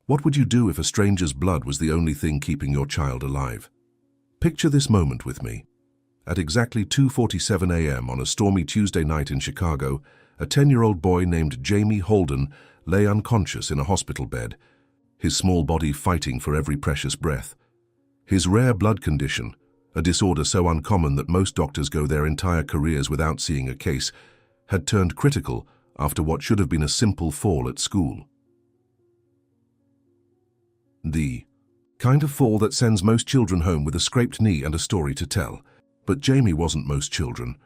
What would you do if a stranger's blood was the only thing keeping your child alive? Picture this moment with me. At exactly 2:47 a.m. on a stormy Tuesday night in Chicago, a 10-year-old boy named Jamie Holden lay unconscious in a hospital bed, his small body fighting for every precious breath. His rare blood condition, a disorder so uncommon that most doctors go their entire careers without seeing a case, had turned critical after what should have been a simple fall at school. The kind of fall that sends most children home with a scraped knee and a story to tell. But Jamie wasn't most children.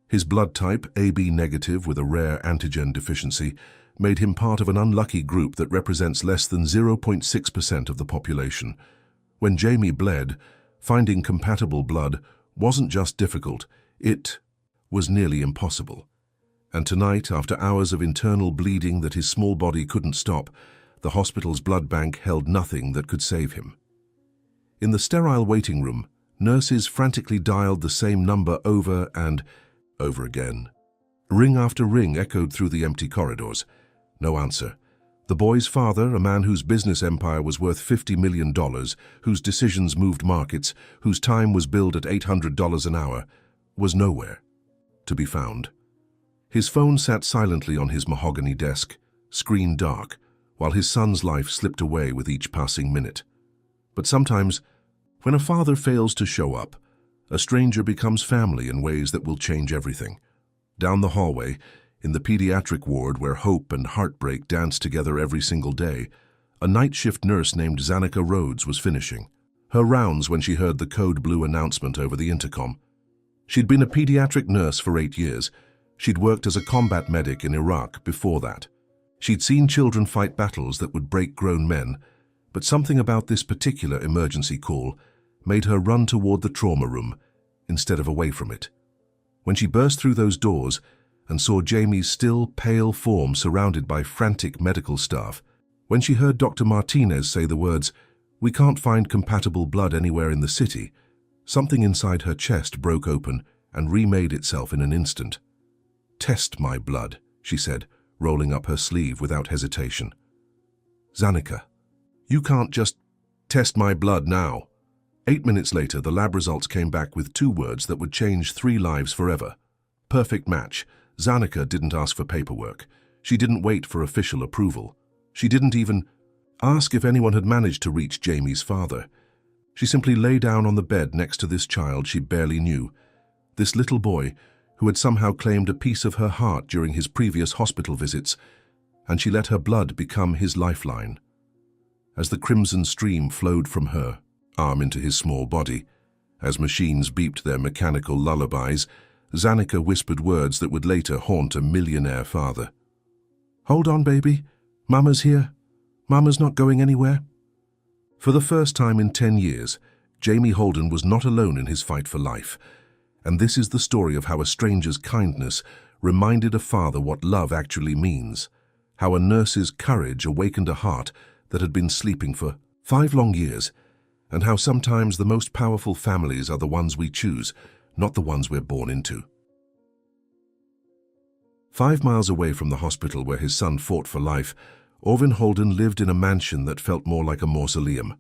His blood type, AB negative with a rare antigen deficiency, made him part of an unlucky group that represents less than 0.6% of the population. When Jamie bled, finding compatible blood wasn't just difficult, it was nearly impossible. And tonight, after hours of internal bleeding that his small body couldn't stop, the hospital's blood bank held nothing that could save him. In the sterile waiting room, nurses frantically dialed the same number over and over again. Ring after ring echoed through the empty corridors. No answer. The boy's father, a man whose business empire was worth $50 million, whose decisions moved markets, whose time was billed at $800 an hour, was nowhere to be found. His phone sat silently on his mahogany desk, screen dark, while his son's life slipped away with each passing minute. But sometimes, when a father fails to show up, a stranger becomes family in ways that will change everything. Down the hallway, in the pediatric ward where hope and heartbreak dance together every single day, a night shift nurse named Zanika Rhodes was finishing her rounds when she heard the code blue announcement over the intercom. She'd been a pediatric nurse for 8 years. She'd worked as a combat medic in Iraq before that. She'd seen children fight battles that would break grown men, but something about this particular emergency call made her run toward the trauma room instead of away from it. When she burst through those doors and saw Jamie's still, pale form surrounded by frantic medical staff, when she heard Dr. Martinez say the words, "We can't find compatible blood anywhere in the city," something inside her chest broke open and remade itself in an instant. "Test my blood," she said, rolling up her sleeve without hesitation. "Zanika, you can't just test my blood now." 8 minutes later, the lab results came back with 2 words that would change 3 lives forever. Perfect match. Zanika didn't ask for paperwork. She didn't wait for official approval. She didn't even ask if anyone had managed to reach Jamie's father. She simply lay down on the bed next to this child she barely knew, this little boy who had somehow claimed a piece of her heart during his previous hospital visits, and she let her blood become his lifeline. As the crimson stream flowed from her arm into his small body, as machines beeped their mechanical lullabies, Zanika whispered words that would later haunt a millionaire father. "Hold on, baby. Mama's here. Mama's not going anywhere." For the first time in 10 years, Jamie Holden was not alone in his fight for life. And this is the story of how a stranger's kindness reminded a father what love actually means, how a nurse's courage awakened a heart that had been sleeping for 5 long years, and how sometimes the most powerful families are the ones we choose, not the ones we're born into. 5 miles away from the hospital where his son fought for life, Orvin Holden lived in a mansion that felt more like a mausoleum.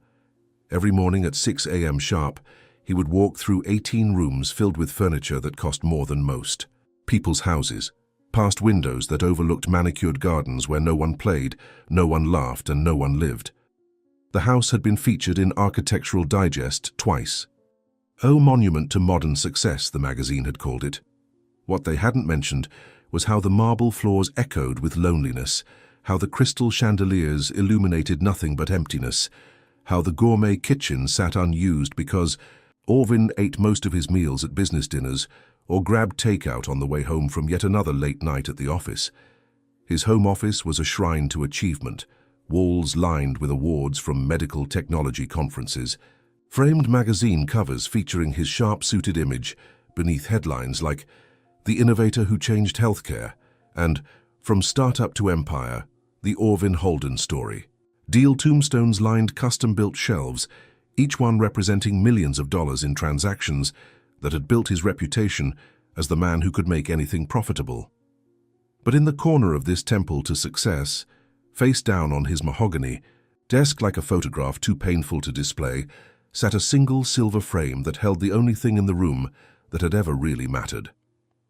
Every morning at 6 a.m. sharp, he would walk through 18 rooms filled with furniture that cost more than most. People's houses, past windows that overlooked manicured gardens where no one played, no one laughed, and no one lived. The house had been featured in Architectural Digest twice. "Oh, monument to modern success," the magazine had called it. What they hadn't mentioned was how the marble floors echoed with loneliness, how the crystal chandeliers illuminated nothing but emptiness, how the gourmet kitchen sat unused because Orvin ate most of his meals at business dinners or grabbed takeout on the way home from yet another late night at the office. His home office was a shrine to achievement, walls lined with awards from medical technology conferences, framed magazine covers featuring his sharp-suited image beneath headlines like "The Innovator Who Changed Healthcare" and "From Startup to Empire, the Orvin Holden Story." Deal tombstones lined custom-built shelves, each one representing millions of dollars in transactions that had built his reputation as the man who could make anything profitable. But in the corner of this temple to success, face down on his mahogany, Desk like a photograph too painful to display, sat a single silver frame that held the only thing in the room that had ever really mattered.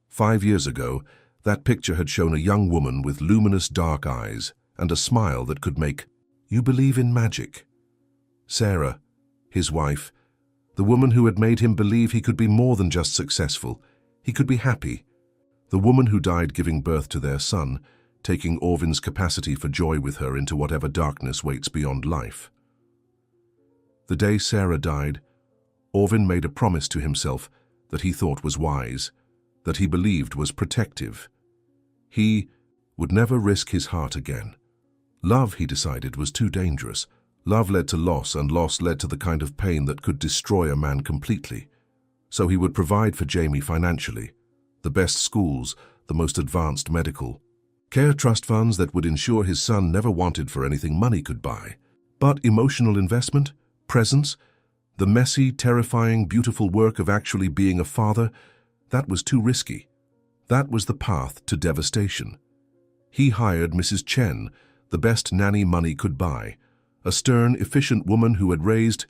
5 years ago, that picture had shown a young woman with luminous dark eyes and a smile that could make you believe in magic. Sarah, his wife, the woman who had made him believe he could be more than just successful, he could be happy. The woman who died giving birth to their son, taking Orvin's capacity for joy with her into whatever darkness waits beyond life. The day Sarah died, Orvin made a promise to himself that he thought was wise, that he believed was protective. He would never risk his heart again. Love, he decided, was too dangerous. Love led to loss, and loss led to the kind of pain that could destroy a man completely. So he would provide for Jamie financially, the best schools, the most advanced medical care trust funds that would ensure his son never wanted for anything money could buy. But emotional investment, presence, the messy, terrifying, beautiful work of actually being a father, that was too risky. That was the path to devastation. He hired Mrs. Chen, the best nanny money could buy, a stern, efficient woman who had raised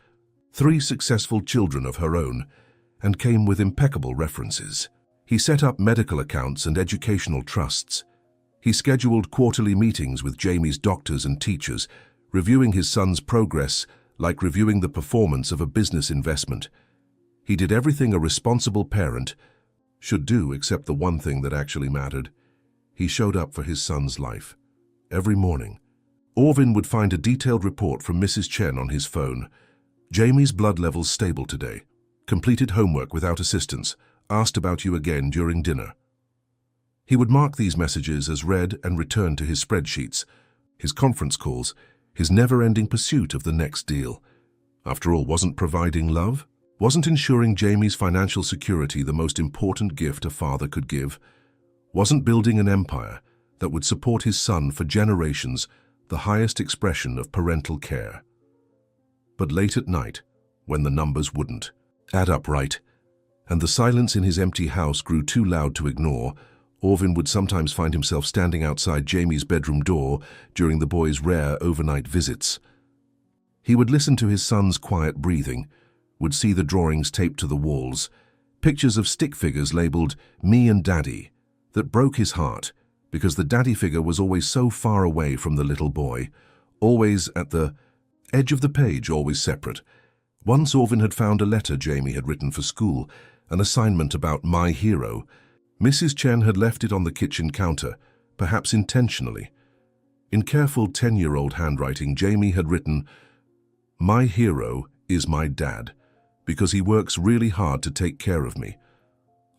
3 successful children of her own and came with impeccable references. He set up medical accounts and educational trusts. He scheduled quarterly meetings with Jamie's doctors and teachers, reviewing his son's progress like reviewing the performance of a business investment. He did everything a responsible parent should do except the one thing that actually mattered. He showed up for his son's life. Every morning, Orvin would find a detailed report from Mrs. Chen on his phone. Jamie's blood levels stable today. Completed homework without assistance. Asked about you again during dinner. He would mark these messages as read and return to his spreadsheets, his conference calls, his never-ending pursuit of the next deal. After all, wasn't providing love? Wasn't ensuring Jamie's financial security the most important gift a father could give? Wasn't building an empire that would support his son for generations the highest expression of parental care? But late at night, when the numbers wouldn't add up right, and the silence in his empty house grew too loud to ignore, Orvin would sometimes find himself standing outside Jamie's bedroom door during the boy's rare overnight visits. He would listen to his son's quiet breathing, would see the drawings taped to the walls, pictures of stick figures labeled "Me and Daddy," that broke his heart because the daddy figure was always so far away from the little boy, always at the edge of the page, always separate. Once Orvin had found a letter Jamie had written for school, an assignment about my hero. Mrs. Chen had left it on the kitchen counter, perhaps intentionally. In careful 10-year-old handwriting, Jamie had written, "My hero is my dad, because he works really hard to take care of me.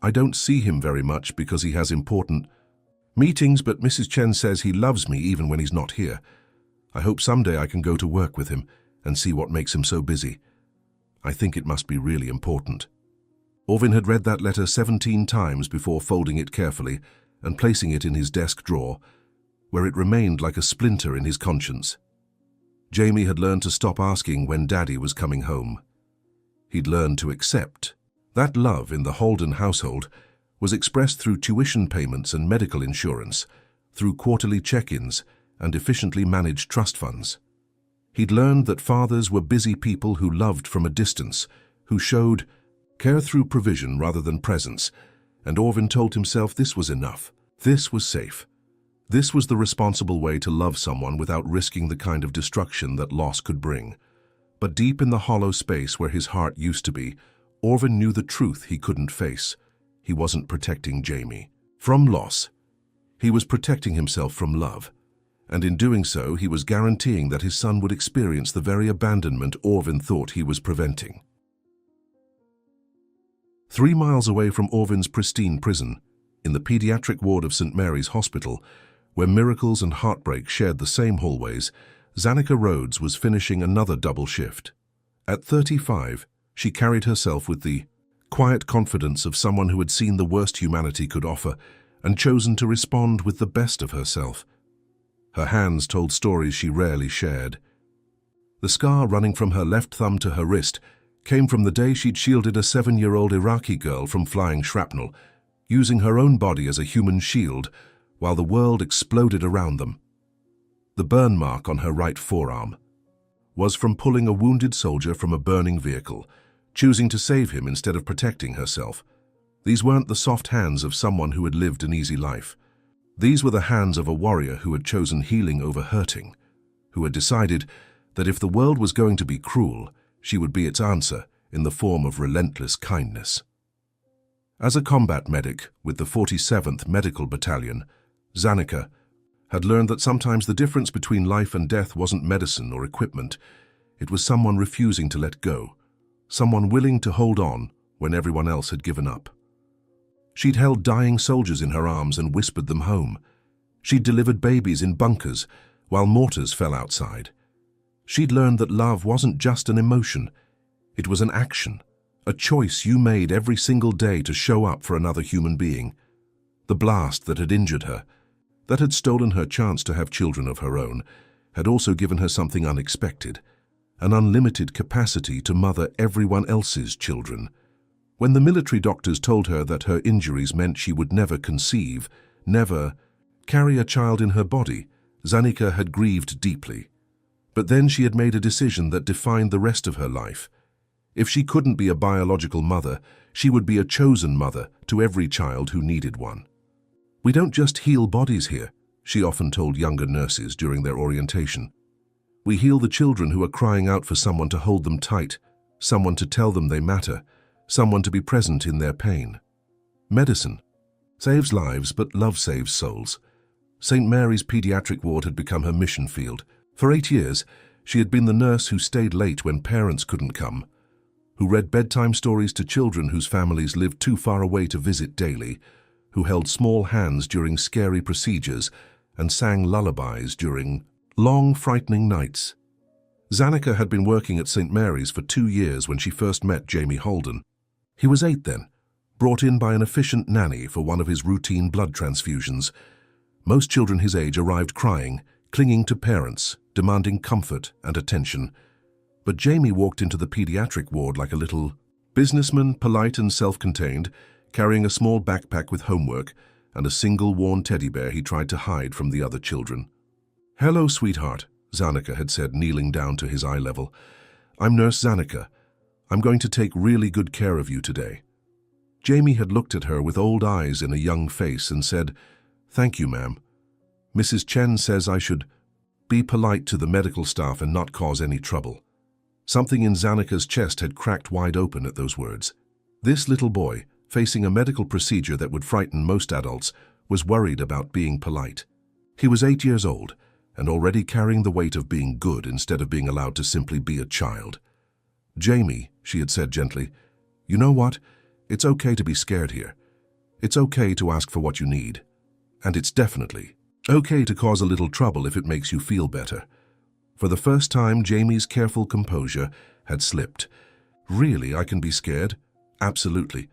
I don't see him very much because he has important meetings, but Mrs. Chen says he loves me even when he's not here. I hope someday I can go to work with him and see what makes him so busy. I think it must be really important." Orvin had read that letter 17 times before folding it carefully and placing it in his desk drawer, where it remained like a splinter in his conscience. Jamie had learned to stop asking when Daddy was coming home. He'd learned to accept. That love in the Holden household was expressed through tuition payments and medical insurance, through quarterly check-ins and efficiently managed trust funds. He'd learned that fathers were busy people who loved from a distance, who showed care through provision rather than presence, and Orvin told himself this was enough. This was safe. This was the responsible way to love someone without risking the kind of destruction that loss could bring. But deep in the hollow space where his heart used to be, Orvin knew the truth he couldn't face. He wasn't protecting Jamie from loss. He was protecting himself from love. And in doing so, he was guaranteeing that his son would experience the very abandonment Orvin thought he was preventing. 3 miles away from Orvin's pristine prison, in the pediatric ward of St. Mary's Hospital, where miracles and heartbreak shared the same hallways, Zanika Rhodes was finishing another double shift. At 35, she carried herself with the quiet confidence of someone who had seen the worst humanity could offer and chosen to respond with the best of herself. Her hands told stories she rarely shared. The scar running from her left thumb to her wrist came from the day she'd shielded a 7-year-old Iraqi girl from flying shrapnel, using her own body as a human shield while the world exploded around them. The burn mark on her right forearm, was from pulling a wounded soldier from a burning vehicle, choosing to save him instead of protecting herself. These weren't the soft hands of someone who had lived an easy life. These were the hands of a warrior who had chosen healing over hurting, who had decided that if the world was going to be cruel, she would be its answer in the form of relentless kindness. As a combat medic with the 47th Medical Battalion, Zanika had learned that sometimes the difference between life and death wasn't medicine or equipment. It was someone refusing to let go, someone willing to hold on when everyone else had given up. She'd held dying soldiers in her arms and whispered them home. She'd delivered babies in bunkers while mortars fell outside. She'd learned that love wasn't just an emotion, it was an action, a choice you made every single day to show up for another human being. The blast that had injured her, that had stolen her chance to have children of her own, had also given her something unexpected, an unlimited capacity to mother everyone else's children. When the military doctors told her that her injuries meant she would never conceive, never carry a child in her body, Zanika had grieved deeply. But then she had made a decision that defined the rest of her life. If she couldn't be a biological mother, she would be a chosen mother to every child who needed one. "We don't just heal bodies here," she often told younger nurses during their orientation. "We heal the children who are crying out for someone to hold them tight, someone to tell them they matter, someone to be present in their pain." Medicine saves lives, but love saves souls. St. Mary's pediatric ward had become her mission field. For 8 years, she had been the nurse who stayed late when parents couldn't come, who read bedtime stories to children whose families lived too far away to visit daily, who held small hands during scary procedures and sang lullabies during long, frightening nights. Zanika had been working at St. Mary's for 2 years when she first met Jamie Holden. He was 8 then, brought in by an efficient nanny for one of his routine blood transfusions. Most children his age arrived crying, clinging to parents, demanding comfort and attention. But Jamie walked into the pediatric ward like a little businessman, polite and self-contained, carrying a small backpack with homework and a single worn teddy bear he tried to hide from the other children. "Hello, sweetheart," Zanika had said, kneeling down to his eye level. "I'm Nurse Zanika. I'm going to take really good care of you today." Jamie had looked at her with old eyes in a young face and said, "Thank you, ma'am. Mrs. Chen says I should be polite to the medical staff and not cause any trouble." Something in Zanika's chest had cracked wide open at those words. This little boy, facing a medical procedure that would frighten most adults, was worried about being polite. He was 8 years old and already carrying the weight of being good instead of being allowed to simply be a child. "Jamie," she had said gently, "you know what? It's okay to be scared here. It's okay to ask for what you need. And it's definitely okay to cause a little trouble if it makes you feel better." For the first time, Jamie's careful composure had slipped. "Really, I can be scared? Absolutely.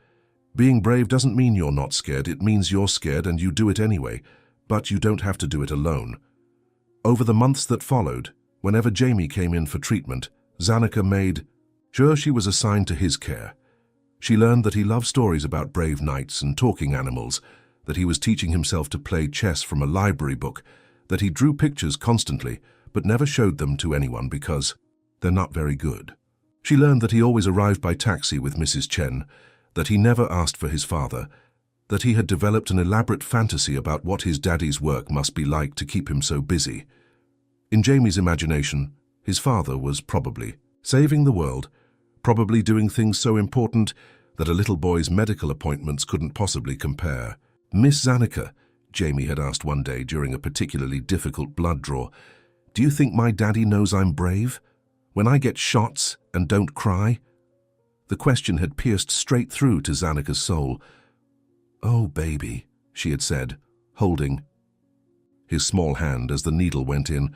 Being brave doesn't mean you're not scared. It means you're scared and you do it anyway, but you don't have to do it alone." Over the months that followed, whenever Jamie came in for treatment, Zanika made sure she was assigned to his care. She learned that he loved stories about brave knights and talking animals, that he was teaching himself to play chess from a library book, that he drew pictures constantly, but never showed them to anyone because they're not very good. She learned that he always arrived by taxi with Mrs. Chen, that he never asked for his father, that he had developed an elaborate fantasy about what his daddy's work must be like to keep him so busy. In Jamie's imagination, his father was probably saving the world, probably doing things so important that a little boy's medical appointments couldn't possibly compare. "Miss Zanika," Jamie had asked one day during a particularly difficult blood draw, "do you think my daddy knows I'm brave? When I get shots and don't cry?" The question had pierced straight through to Zanika's soul. "Oh, baby," she had said, holding his small hand as the needle went in.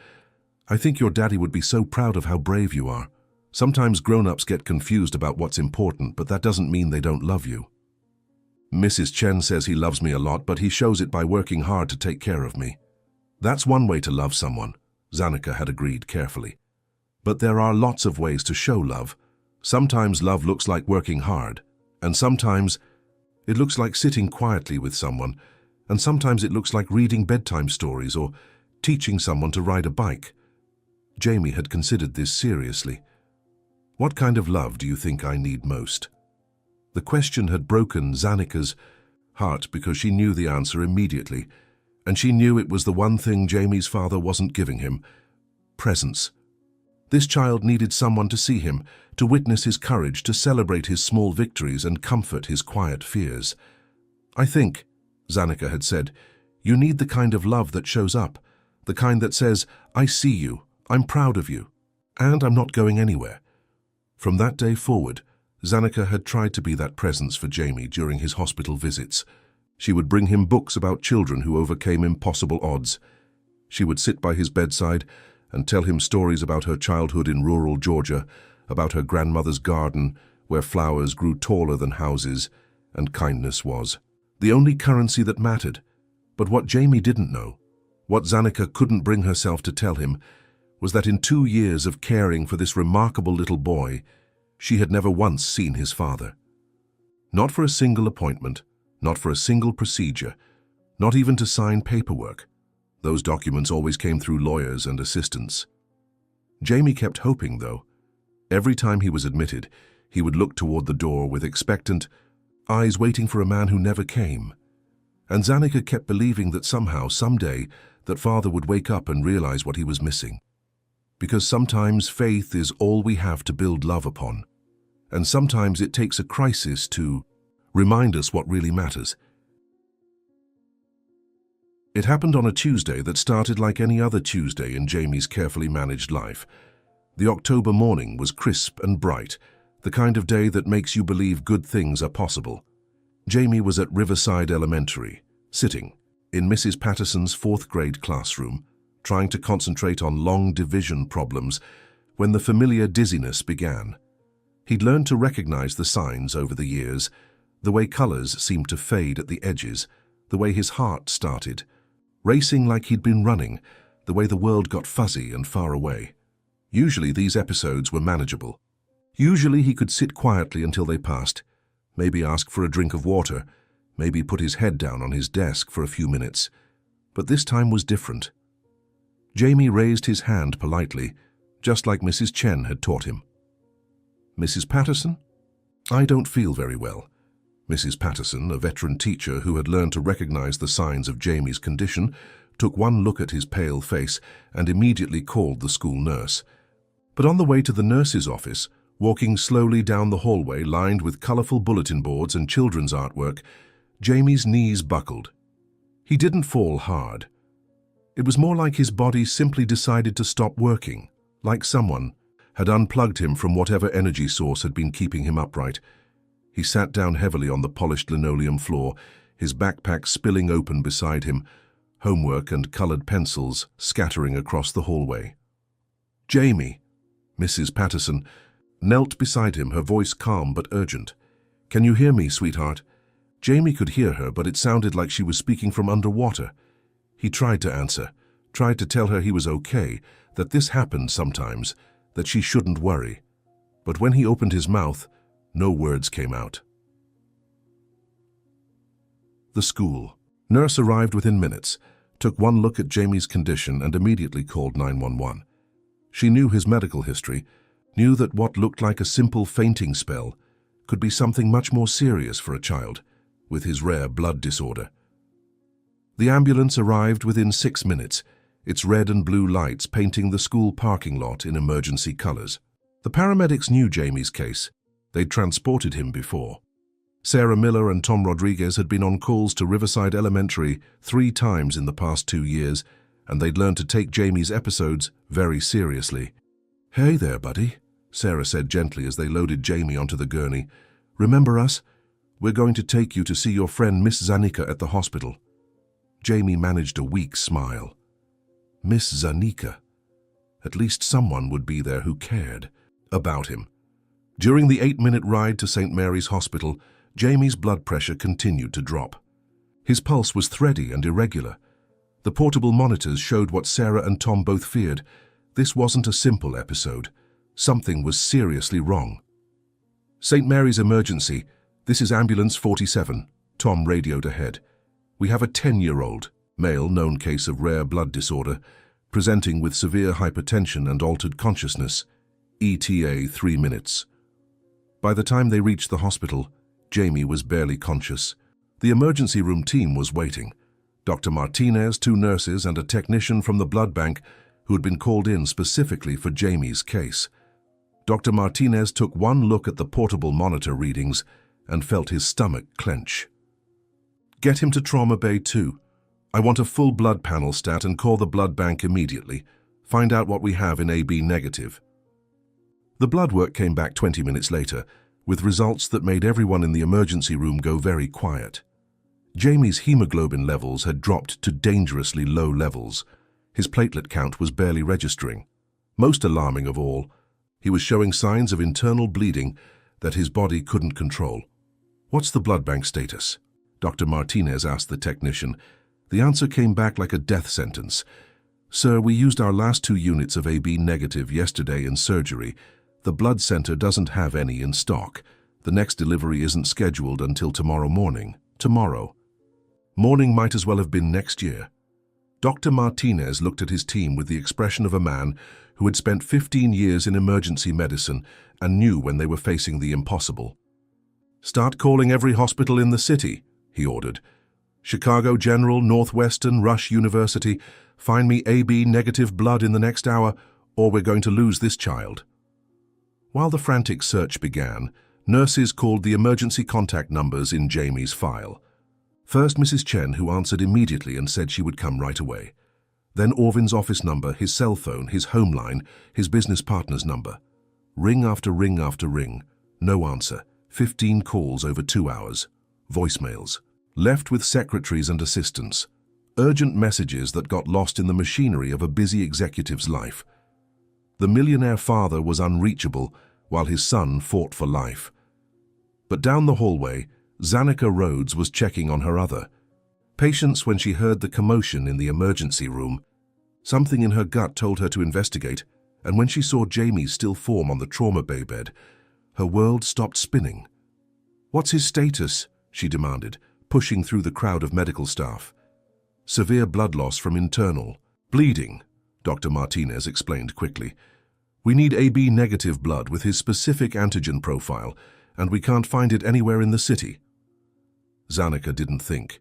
"I think your daddy would be so proud of how brave you are. Sometimes grown-ups get confused about what's important, but that doesn't mean they don't love you. Mrs. Chen says he loves me a lot, but he shows it by working hard to take care of me." "That's one way to love someone," Zanika had agreed carefully. "But there are lots of ways to show love. Sometimes love looks like working hard, and sometimes it looks like sitting quietly with someone, and sometimes it looks like reading bedtime stories or teaching someone to ride a bike. Jamie had considered this seriously. What kind of love do you think I need most? The question had broken Zanika's heart because she knew the answer immediately, and she knew it was the one thing Jamie's father wasn't giving him: presence. This child needed someone to see him, to witness his courage, to celebrate his small victories and comfort his quiet fears. I think, Zanika had said, you need the kind of love that shows up, the kind that says, I see you, I'm proud of you, and I'm not going anywhere. From that day forward, Zanika had tried to be that presence for Jamie during his hospital visits. She would bring him books about children who overcame impossible odds. She would sit by his bedside and tell him stories about her childhood in rural Georgia, about her grandmother's garden, where flowers grew taller than houses, and kindness was the only currency that mattered. But what Jamie didn't know, what Zanika couldn't bring herself to tell him, was that in 2 years of caring for this remarkable little boy, she had never once seen his father. Not for a single appointment, not for a single procedure, not even to sign paperwork. Those documents always came through lawyers and assistants. Jamie kept hoping, though. Every time he was admitted, he would look toward the door with expectant eyes, waiting for a man who never came. And Zanika kept believing that somehow, someday, that father would wake up and realize what he was missing. Because sometimes faith is all we have to build love upon. And sometimes it takes a crisis to remind us what really matters. It happened on a Tuesday that started like any other Tuesday in Jamie's carefully managed life. The October morning was crisp and bright, the kind of day that makes you believe good things are possible. Jamie was at Riverside Elementary, sitting in Mrs. Patterson's 4th grade classroom, trying to concentrate on long division problems, when the familiar dizziness began. He'd learned to recognize the signs over the years, the way colors seemed to fade at the edges, the way his heart started racing like he'd been running, the way the world got fuzzy and far away. Usually these episodes were manageable. Usually he could sit quietly until they passed, maybe ask for a drink of water, maybe put his head down on his desk for a few minutes. But this time was different. Jamie raised his hand politely, just like Mrs. Chen had taught him. Mrs. Patterson? I don't feel very well. Mrs. Patterson, a veteran teacher who had learned to recognize the signs of Jamie's condition, took one look at his pale face and immediately called the school nurse. But on the way to the nurse's office, walking slowly down the hallway lined with colorful bulletin boards and children's artwork, Jamie's knees buckled. He didn't fall hard. It was more like his body simply decided to stop working, like someone had unplugged him from whatever energy source had been keeping him upright. He sat down heavily on the polished linoleum floor, his backpack spilling open beside him, homework and colored pencils scattering across the hallway. Jamie, Mrs. Patterson, knelt beside him, her voice calm but urgent. Can you hear me, sweetheart? Jamie could hear her, but it sounded like she was speaking from underwater. He tried to answer, tried to tell her he was okay, that this happened sometimes, that she shouldn't worry. But when he opened his mouth, no words came out. The school. Nurse arrived within minutes, took one look at Jamie's condition and immediately called 911. She knew his medical history, knew that what looked like a simple fainting spell could be something much more serious for a child with his rare blood disorder. The ambulance arrived within 6 minutes, its red and blue lights painting the school parking lot in emergency colors. The paramedics knew Jamie's case. They'd transported him before. Sarah Miller and Tom Rodriguez had been on calls to Riverside Elementary 3 times in the past 2 years, and they'd learned to take Jamie's episodes very seriously. Hey there, buddy, Sarah said gently as they loaded Jamie onto the gurney. Remember us? We're going to take you to see your friend Miss Zanika at the hospital. Jamie managed a weak smile. Miss Zanika. At least someone would be there who cared about him. During the 8-minute ride to St. Mary's Hospital, Jamie's blood pressure continued to drop. His pulse was thready and irregular. The portable monitors showed what Sarah and Tom both feared. This wasn't a simple episode. Something was seriously wrong. St. Mary's emergency. This is Ambulance 47, Tom radioed ahead. We have a 10-year-old, male, known case of rare blood disorder. presenting with severe hypertension and altered consciousness, ETA 3 minutes. By the time they reached the hospital, Jamie was barely conscious. The emergency room team was waiting. Dr. Martinez, 2 nurses, and a technician from the blood bank who had been called in specifically for Jamie's case. Dr. Martinez took one look at the portable monitor readings and felt his stomach clench. "Get him to Trauma Bay 2. I want a full blood panel stat and call the blood bank immediately. Find out what we have in AB negative." The blood work came back 20 minutes later, with results that made everyone in the emergency room go very quiet. Jamie's hemoglobin levels had dropped to dangerously low levels. His platelet count was barely registering. Most alarming of all, he was showing signs of internal bleeding that his body couldn't control. "What's the blood bank status?" Dr. Martinez asked the technician. The answer came back like a death sentence. "Sir, we used our last 2 units of AB negative yesterday in surgery. The blood center doesn't have any in stock. The next delivery isn't scheduled until tomorrow morning." Tomorrow. Morning might as well have been next year. Dr. Martinez looked at his team with the expression of a man who had spent 15 years in emergency medicine and knew when they were facing the impossible. "Start calling every hospital in the city," he ordered. "Chicago General, Northwestern, Rush University, find me AB negative blood in the next hour, or we're going to lose this child." While the frantic search began, nurses called the emergency contact numbers in Jamie's file. First Mrs. Chen, who answered immediately and said she would come right away. Then Orvin's office number, his cell phone, his home line, his business partner's number. Ring after ring after ring. No answer. 15 calls over 2 hours. Voicemails. Left with secretaries and assistants. Urgent messages that got lost in the machinery of a busy executive's life. The millionaire father was unreachable while his son fought for life. But down the hallway, Zanika Rhodes was checking on her other. Patience when she heard the commotion in the emergency room. Something in her gut told her to investigate, and when she saw Jamie's still form on the trauma bay bed, her world stopped spinning. "What's his status?" she demanded, pushing through the crowd of medical staff. "Severe blood loss from internal bleeding," Dr. Martinez explained quickly. "We need AB negative blood with his specific antigen profile, and we can't find it anywhere in the city." Zanika didn't think.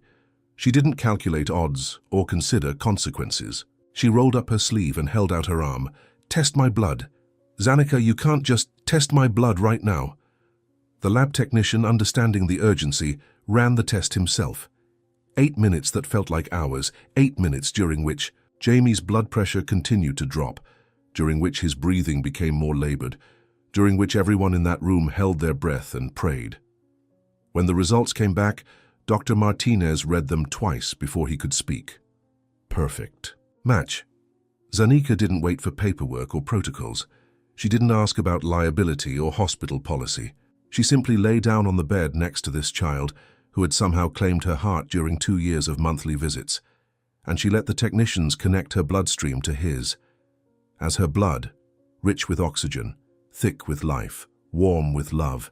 She didn't calculate odds or consider consequences. She rolled up her sleeve and held out her arm. "Test my blood. Zanika, you can't just test my blood right now." The lab technician, understanding the urgency, ran the test himself. 8 minutes that felt like hours, 8 minutes during which Jamie's blood pressure continued to drop, during which his breathing became more labored, during which everyone in that room held their breath and prayed. When the results came back, Dr. Martinez read them twice before he could speak. Perfect. Match. Zanika didn't wait for paperwork or protocols. She didn't ask about liability or hospital policy. She simply lay down on the bed next to this child who had somehow claimed her heart during 2 years of monthly visits, and she let the technicians connect her bloodstream to his. As her blood, rich with oxygen, thick with life, warm with love,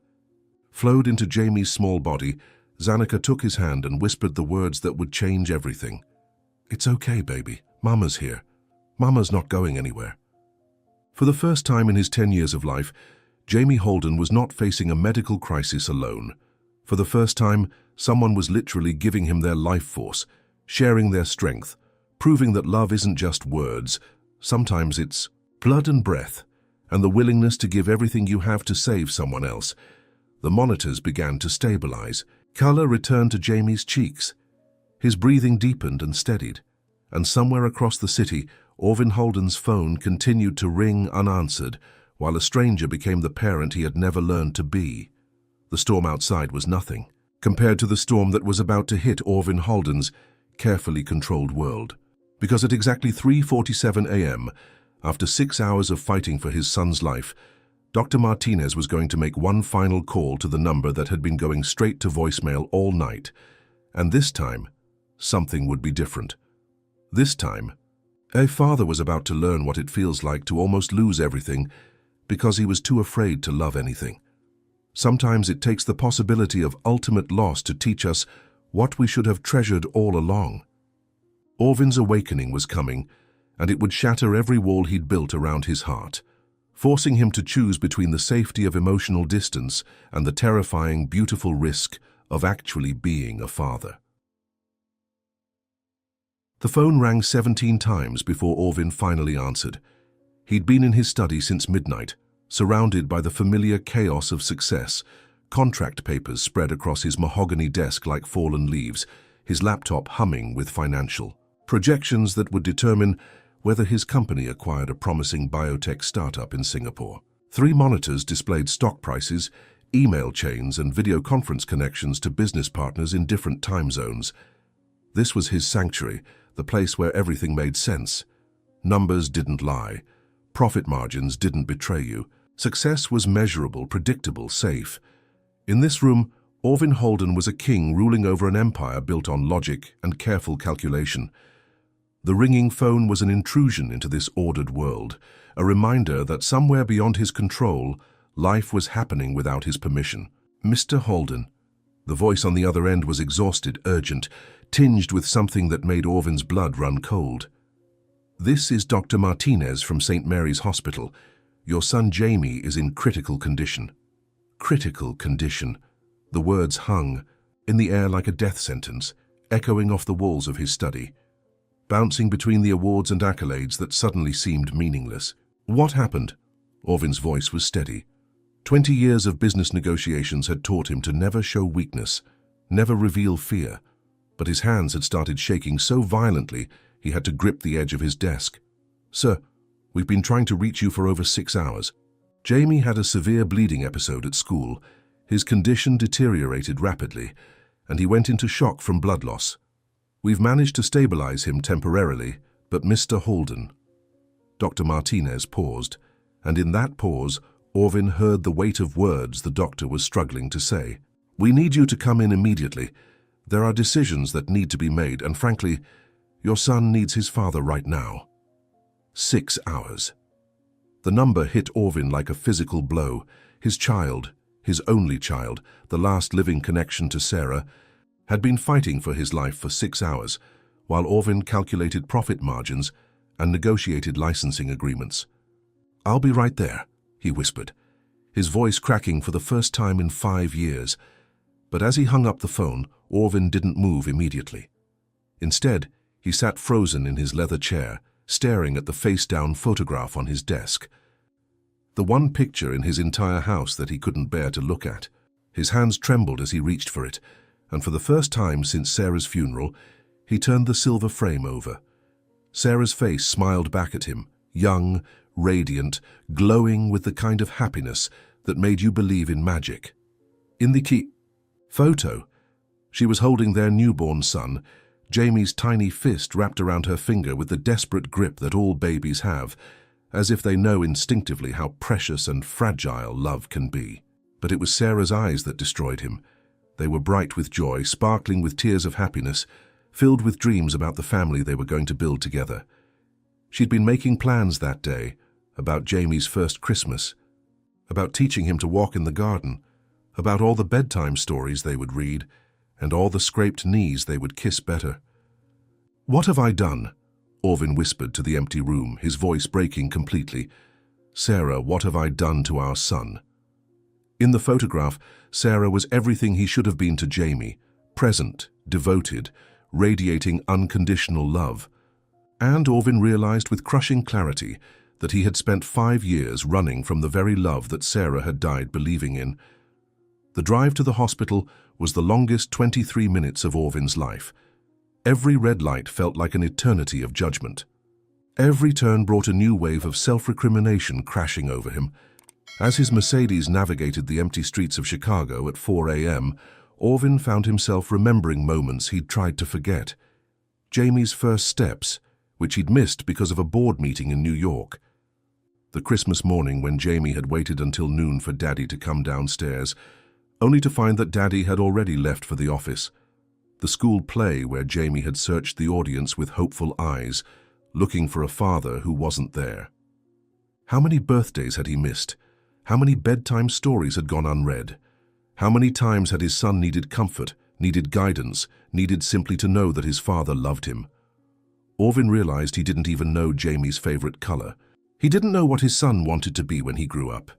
flowed into Jamie's small body, Zanika took his hand and whispered the words that would change everything. "It's okay, baby. Mama's here. Mama's not going anywhere." For the first time in his 10 years of life, Jamie Holden was not facing a medical crisis alone. For the first time, someone was literally giving him their life force, sharing their strength, proving that love isn't just words. Sometimes it's blood and breath, and the willingness to give everything you have to save someone else. The monitors began to stabilize. Color returned to Jamie's cheeks. His breathing deepened and steadied, and somewhere across the city, Orvin Holden's phone continued to ring unanswered, while a stranger became the parent he had never learned to be. The storm outside was nothing, compared to the storm that was about to hit Orvin Holden's carefully controlled world. Because at exactly 3:47 a.m., after 6 hours of fighting for his son's life, Dr. Martinez was going to make one final call to the number that had been going straight to voicemail all night. And this time, something would be different. This time, a father was about to learn what it feels like to almost lose everything because he was too afraid to love anything. Sometimes it takes the possibility of ultimate loss to teach us what we should have treasured all along. Orvin's awakening was coming, and it would shatter every wall he'd built around his heart, forcing him to choose between the safety of emotional distance and the terrifying, beautiful risk of actually being a father. The phone rang 17 times before Orvin finally answered. He'd been in his study since midnight, surrounded by the familiar chaos of success, contract papers spread across his mahogany desk like fallen leaves, his laptop humming with financial projections that would determine whether his company acquired a promising biotech startup in Singapore. 3 monitors displayed stock prices, email chains, and video conference connections to business partners in different time zones. This was his sanctuary, the place where everything made sense. Numbers didn't lie. Profit margins didn't betray you. Success was measurable, predictable, safe. In this room, Orvin Holden was a king ruling over an empire built on logic and careful calculation. The ringing phone was an intrusion into this ordered world, a reminder that somewhere beyond his control, life was happening without his permission. Mr. Holden. The voice on the other end was exhausted, urgent, tinged with something that made Orvin's blood run cold. This is Dr. Martinez from St. Mary's Hospital. Your son Jamie is in critical condition. Critical condition. The words hung in the air like a death sentence, echoing off the walls of his study, bouncing between the awards and accolades that suddenly seemed meaningless. What happened? Orvin's voice was steady. 20 years of business negotiations had taught him to never show weakness, never reveal fear, but his hands had started shaking so violently he had to grip the edge of his desk. Sir, we've been trying to reach you for over 6 hours. Jamie had a severe bleeding episode at school. His condition deteriorated rapidly, and he went into shock from blood loss. We've managed to stabilize him temporarily, but Mr. Holden. Dr. Martinez paused, and in that pause, Orvin heard the weight of words the doctor was struggling to say. We need you to come in immediately. There are decisions that need to be made, and frankly, your son needs his father right now. 6 hours. The number hit Orvin like a physical blow. His child, his only child, the last living connection to Sarah, had been fighting for his life for 6 hours, while Orvin calculated profit margins and negotiated licensing agreements. I'll be right there, he whispered, his voice cracking for the first time in 5 years. But as he hung up the phone, Orvin didn't move immediately. Instead, he sat frozen in his leather chair, staring at the face-down photograph on his desk. The one picture in his entire house that he couldn't bear to look at. His hands trembled as he reached for it, and for the first time since Sarah's funeral, he turned the silver frame over. Sarah's face smiled back at him, young, radiant, glowing with the kind of happiness that made you believe in magic. In the key photo, she was holding their newborn son, Jamie's tiny fist wrapped around her finger with the desperate grip that all babies have, as if they know instinctively how precious and fragile love can be. But it was Sarah's eyes that destroyed him. They were bright with joy, sparkling with tears of happiness, filled with dreams about the family they were going to build together. She'd been making plans that day, about Jamie's first Christmas, about teaching him to walk in the garden, about all the bedtime stories they would read, and all the scraped knees they would kiss better. What have I done? Orvin whispered to the empty room, his voice breaking completely. Sarah, what have I done to our son? In the photograph, Sarah was everything he should have been to Jamie, present, devoted, radiating unconditional love. And Orvin realized with crushing clarity that he had spent 5 years running from the very love that Sarah had died believing in. The drive to the hospital was the longest 23 minutes of Orvin's life. Every red light felt like an eternity of judgment. Every turn brought a new wave of self-recrimination crashing over him. As his Mercedes navigated the empty streets of Chicago at 4 a.m., Orvin found himself remembering moments he'd tried to forget. Jamie's first steps, which he'd missed because of a board meeting in New York. The Christmas morning when Jamie had waited until noon for Daddy to come downstairs, only to find that Daddy had already left for the office. The school play where Jamie had searched the audience with hopeful eyes, looking for a father who wasn't there. How many birthdays had he missed? How many bedtime stories had gone unread? How many times had his son needed comfort, needed guidance, needed simply to know that his father loved him? Orvin realized he didn't even know Jamie's favorite color. He didn't know what his son wanted to be when he grew up.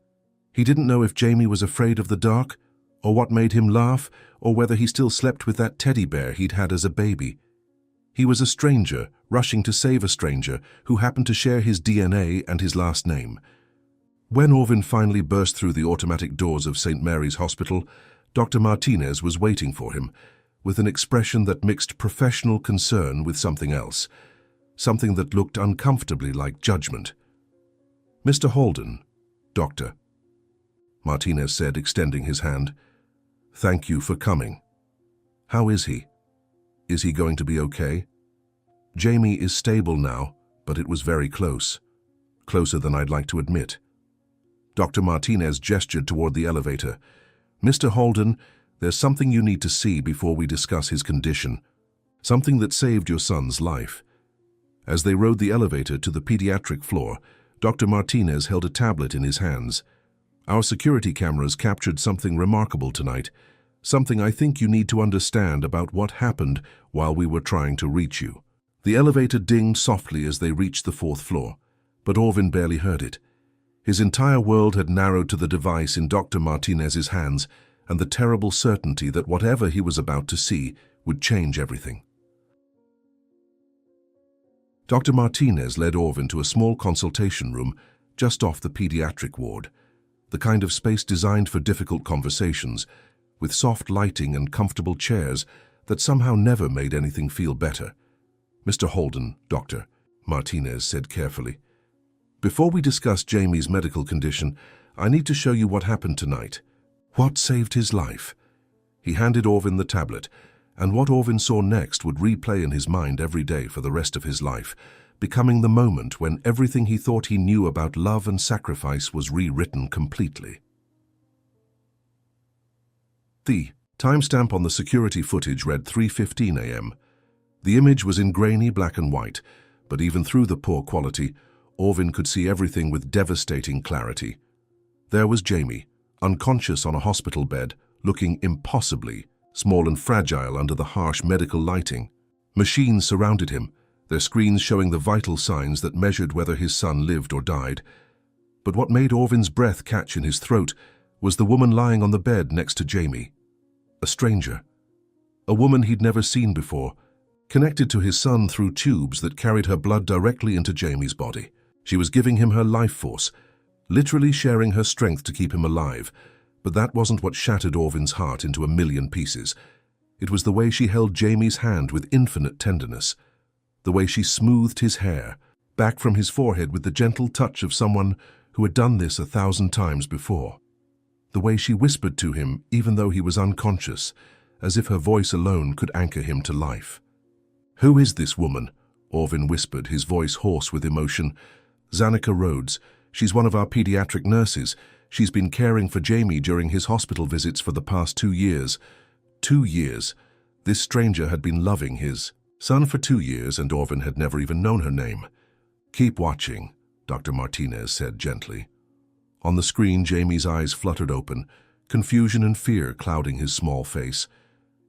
He didn't know if Jamie was afraid of the dark, or what made him laugh, or whether he still slept with that teddy bear he'd had as a baby. He was a stranger, rushing to save a stranger who happened to share his DNA and his last name. When Orvin finally burst through the automatic doors of St. Mary's Hospital, Dr. Martinez was waiting for him, with an expression that mixed professional concern with something else, something that looked uncomfortably like judgment. "Mr. Holden, Doctor," Martinez said, extending his hand. "Thank you for coming. How is he? Is he going to be okay?" "Jamie is stable now, but it was very close. Closer than I'd like to admit." Dr. Martinez gestured toward the elevator. "Mr. Holden, there's something you need to see before we discuss his condition. Something that saved your son's life." As they rode the elevator to the pediatric floor, Dr. Martinez held a tablet in his hands. "Our security cameras captured something remarkable tonight, something I think you need to understand about what happened while we were trying to reach you." The elevator dinged softly as they reached the 4th floor, but Orvin barely heard it. His entire world had narrowed to the device in Dr. Martinez's hands and the terrible certainty that whatever he was about to see would change everything. Dr. Martinez led Orvin to a small consultation room just off the pediatric ward, the kind of space designed for difficult conversations, with soft lighting and comfortable chairs that somehow never made anything feel better. "Mr. Holden, Doctor," Martinez said carefully. "Before we discuss Jamie's medical condition, I need to show you what happened tonight. What saved his life?" He handed Orvin the tablet, and what Orvin saw next would replay in his mind every day for the rest of his life, becoming the moment when everything he thought he knew about love and sacrifice was rewritten completely. The timestamp on the security footage read 3:15 a.m. The image was in grainy black and white, but even through the poor quality, Orvin could see everything with devastating clarity. There was Jamie, unconscious on a hospital bed, looking impossibly small and fragile under the harsh medical lighting. Machines surrounded him, their screens showing the vital signs that measured whether his son lived or died. But what made Orvin's breath catch in his throat was the woman lying on the bed next to Jamie. A stranger. A woman he'd never seen before, connected to his son through tubes that carried her blood directly into Jamie's body. She was giving him her life force, literally sharing her strength to keep him alive. But that wasn't what shattered Orvin's heart into a million pieces. It was the way she held Jamie's hand with infinite tenderness, the way she smoothed his hair back from his forehead with the gentle touch of someone who had done this 1,000 times before, the way she whispered to him even though he was unconscious, as if her voice alone could anchor him to life. "Who is this woman?" Orvin whispered, his voice hoarse with emotion. "Zanika Rhodes. She's one of our pediatric nurses. She's been caring for Jamie during his hospital visits for the past 2 years. 2 years. This stranger had been loving his son for 2 years, and Orvin had never even known her name." "Keep watching," Dr. Martinez said gently. On the screen, Jamie's eyes fluttered open, confusion and fear clouding his small face.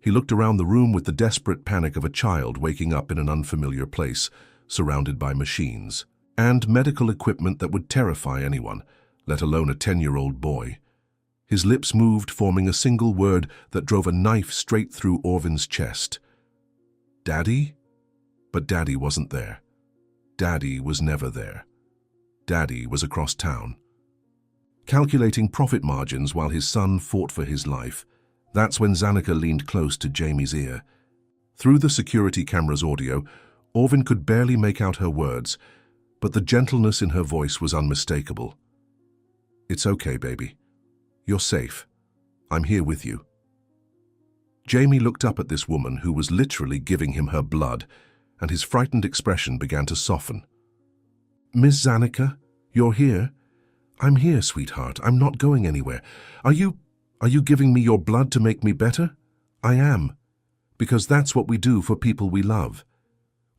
He looked around the room with the desperate panic of a child waking up in an unfamiliar place, surrounded by machines and medical equipment that would terrify anyone, let alone a 10-year-old boy. His lips moved, forming a single word that drove a knife straight through Orvin's chest. "Daddy?" But Daddy wasn't there. Daddy was never there. Daddy was across town, calculating profit margins while his son fought for his life. That's when Zanika leaned close to Jamie's ear. Through the security camera's audio, Orvin could barely make out her words, but the gentleness in her voice was unmistakable. "It's okay, baby. You're safe. I'm here with you." Jamie looked up at this woman who was literally giving him her blood, and his frightened expression began to soften. "Miss Zanika, you're here?" "I'm here, sweetheart. I'm not going anywhere. Are you giving me your blood to make me better?" "I am. Because that's what we do for people we love.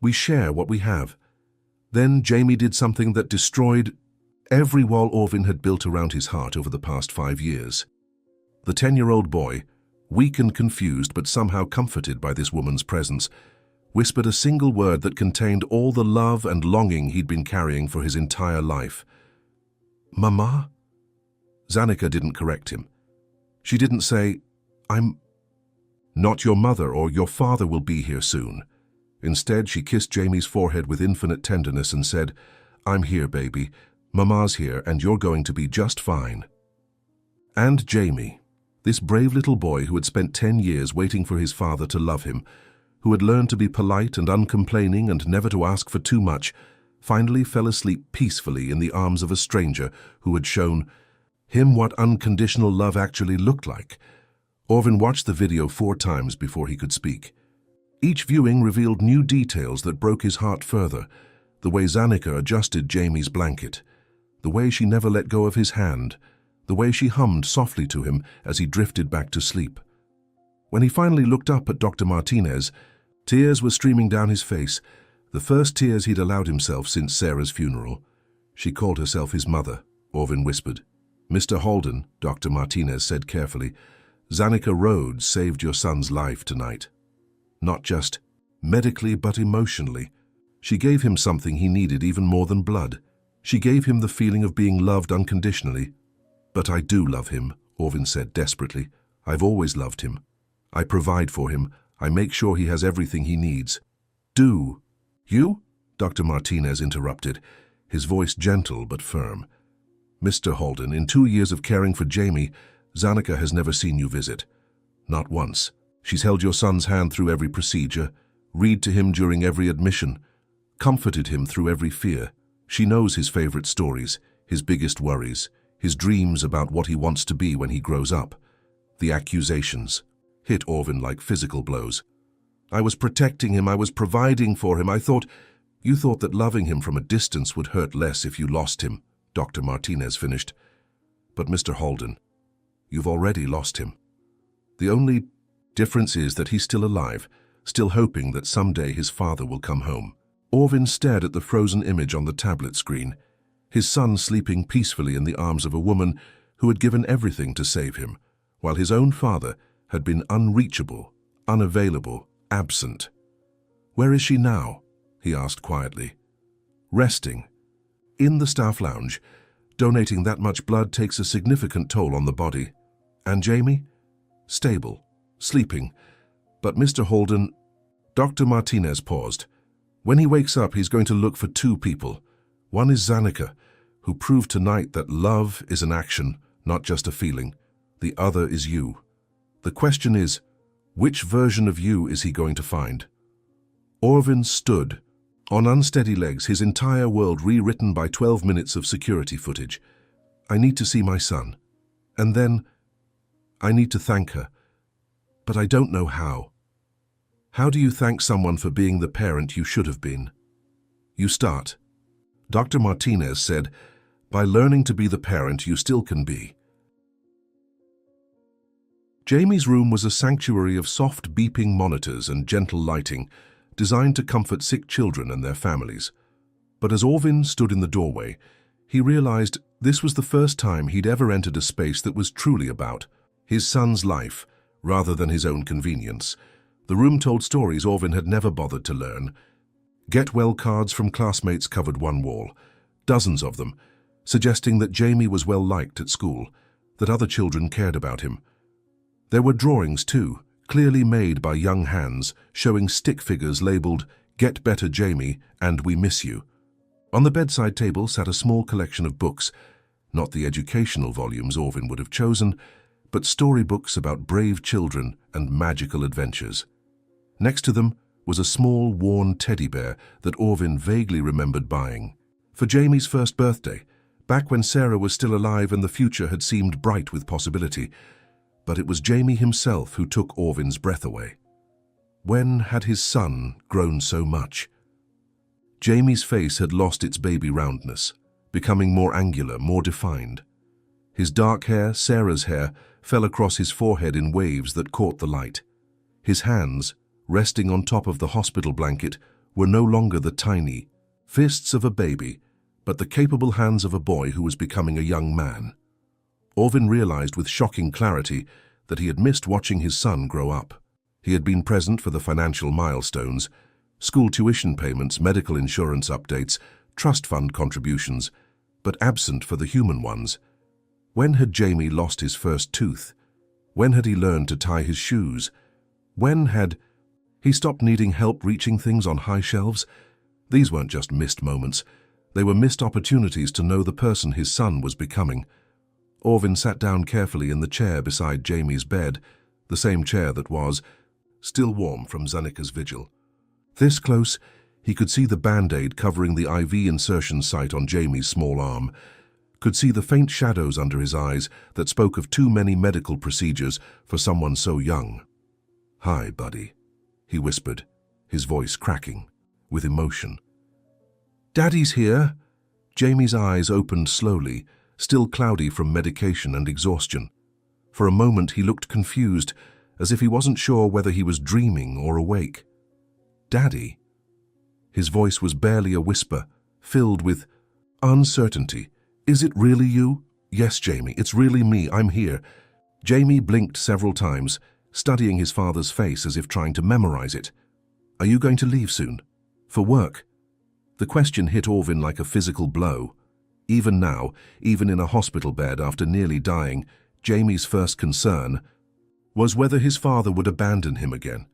We share what we have." Then Jamie did something that destroyed every wall Orvin had built around his heart over the past 5 years. The 10-year-old boy, weak and confused but somehow comforted by this woman's presence, whispered a single word that contained all the love and longing he'd been carrying for his entire life. "Mama?" Zanika didn't correct him. She didn't say, "I'm not your mother, or your father will be here soon." Instead, she kissed Jamie's forehead with infinite tenderness and said, "I'm here, baby. Mama's here, and you're going to be just fine." And Jamie, this brave little boy who had spent 10 years waiting for his father to love him, who had learned to be polite and uncomplaining and never to ask for too much, finally fell asleep peacefully in the arms of a stranger who had shown him what unconditional love actually looked like. Orvin watched the video 4 times before he could speak. Each viewing revealed new details that broke his heart further: the way Zanika adjusted Jamie's blanket, the way she never let go of his hand, the way she hummed softly to him as he drifted back to sleep. When he finally looked up at Dr. Martinez, tears were streaming down his face, the first tears he'd allowed himself since Sarah's funeral. She called herself his mother, Orvin whispered. "Mr. Holden," Dr. Martinez said carefully, "Zanika Rhodes saved your son's life tonight. Not just medically, but emotionally. She gave him something he needed even more than blood. She gave him the feeling of being loved unconditionally." "But I do love him," Orvin said desperately. "I've always loved him. I provide for him. I make sure he has everything he needs." "Do you?" Dr. Martinez interrupted, his voice gentle but firm. "Mr. Holden, in 2 years of caring for Jamie, Zanika has never seen you visit. Not once. She's held your son's hand through every procedure, read to him during every admission, comforted him through every fear. She knows his favorite stories, his biggest worries, his dreams about what he wants to be when he grows up." The accusations hit Orvin like physical blows. "I was protecting him, I was providing for him. You thought that loving him from a distance would hurt less if you lost him," Dr. Martinez finished. "But Mr. Holden, you've already lost him. The only difference is that he's still alive, still hoping that someday his father will come home." Orvin stared at the frozen image on the tablet screen, his son sleeping peacefully in the arms of a woman who had given everything to save him, while his own father had been unreachable, unavailable, absent. "Where is she now?" he asked quietly. "Resting. In the staff lounge. Donating that much blood takes a significant toll on the body. And Jamie? Stable. Sleeping. But Mr. Holden..." Dr. Martinez paused. "When he wakes up, he's going to look for 2 people. One is Zanika, who proved tonight that love is an action, not just a feeling. The other is you. The question is, which version of you is he going to find?" Orvin stood, on unsteady legs, his entire world rewritten by 12 minutes of security footage. "I need to see my son. And then, I need to thank her. But I don't know how." "How do you thank someone for being the parent you should have been?" "You start," Dr. Martinez said, "by learning to be the parent you still can be." Jamie's room was a sanctuary of soft beeping monitors and gentle lighting, designed to comfort sick children and their families. But as Orvin stood in the doorway, he realized this was the first time he'd ever entered a space that was truly about his son's life, rather than his own convenience. The room told stories Orvin had never bothered to learn. Get-well cards from classmates covered one wall, dozens of them, suggesting that Jamie was well-liked at school, that other children cared about him. There were drawings too, clearly made by young hands, showing stick figures labeled "Get Better Jamie" and "We Miss You." On the bedside table sat a small collection of books, not the educational volumes Orvin would have chosen, but storybooks about brave children and magical adventures. Next to them was a small, worn teddy bear that Orvin vaguely remembered buying for Jamie's first birthday, back when Sarah was still alive and the future had seemed bright with possibility. But it was Jamie himself who took Orvin's breath away. When had his son grown so much? Jamie's face had lost its baby roundness, becoming more angular, more defined. His dark hair, Sarah's hair, fell across his forehead in waves that caught the light. His hands, resting on top of the hospital blanket, were no longer the tiny fists of a baby, but the capable hands of a boy who was becoming a young man. Orvin realized with shocking clarity that he had missed watching his son grow up. He had been present for the financial milestones, School tuition payments, medical insurance updates, trust fund contributions, but absent for the human ones. When had Jamie lost his first tooth? When had he learned to tie his shoes? When had he stopped needing help reaching things on high shelves? These weren't just missed moments. They were missed opportunities to know the person his son was becoming. Orvin sat down carefully in the chair beside Jamie's bed, the same chair that was still warm from Zanika's vigil. This close, he could see the band-aid covering the IV insertion site on Jamie's small arm, could see the faint shadows under his eyes that spoke of too many medical procedures for someone so young. "Hi, buddy," he whispered, his voice cracking with emotion. "Daddy's here." Jamie's eyes opened slowly, still cloudy from medication and exhaustion. For a moment he looked confused, as if he wasn't sure whether he was dreaming or awake. "Daddy?" His voice was barely a whisper, filled with uncertainty. "Is it really you?" "Yes, Jamie, it's really me. I'm here." Jamie blinked several times, studying his father's face as if trying to memorize it. "Are you going to leave soon? For work?" The question hit Orvin like a physical blow. Even now, even in a hospital bed after nearly dying, Jamie's first concern was whether his father would abandon him again.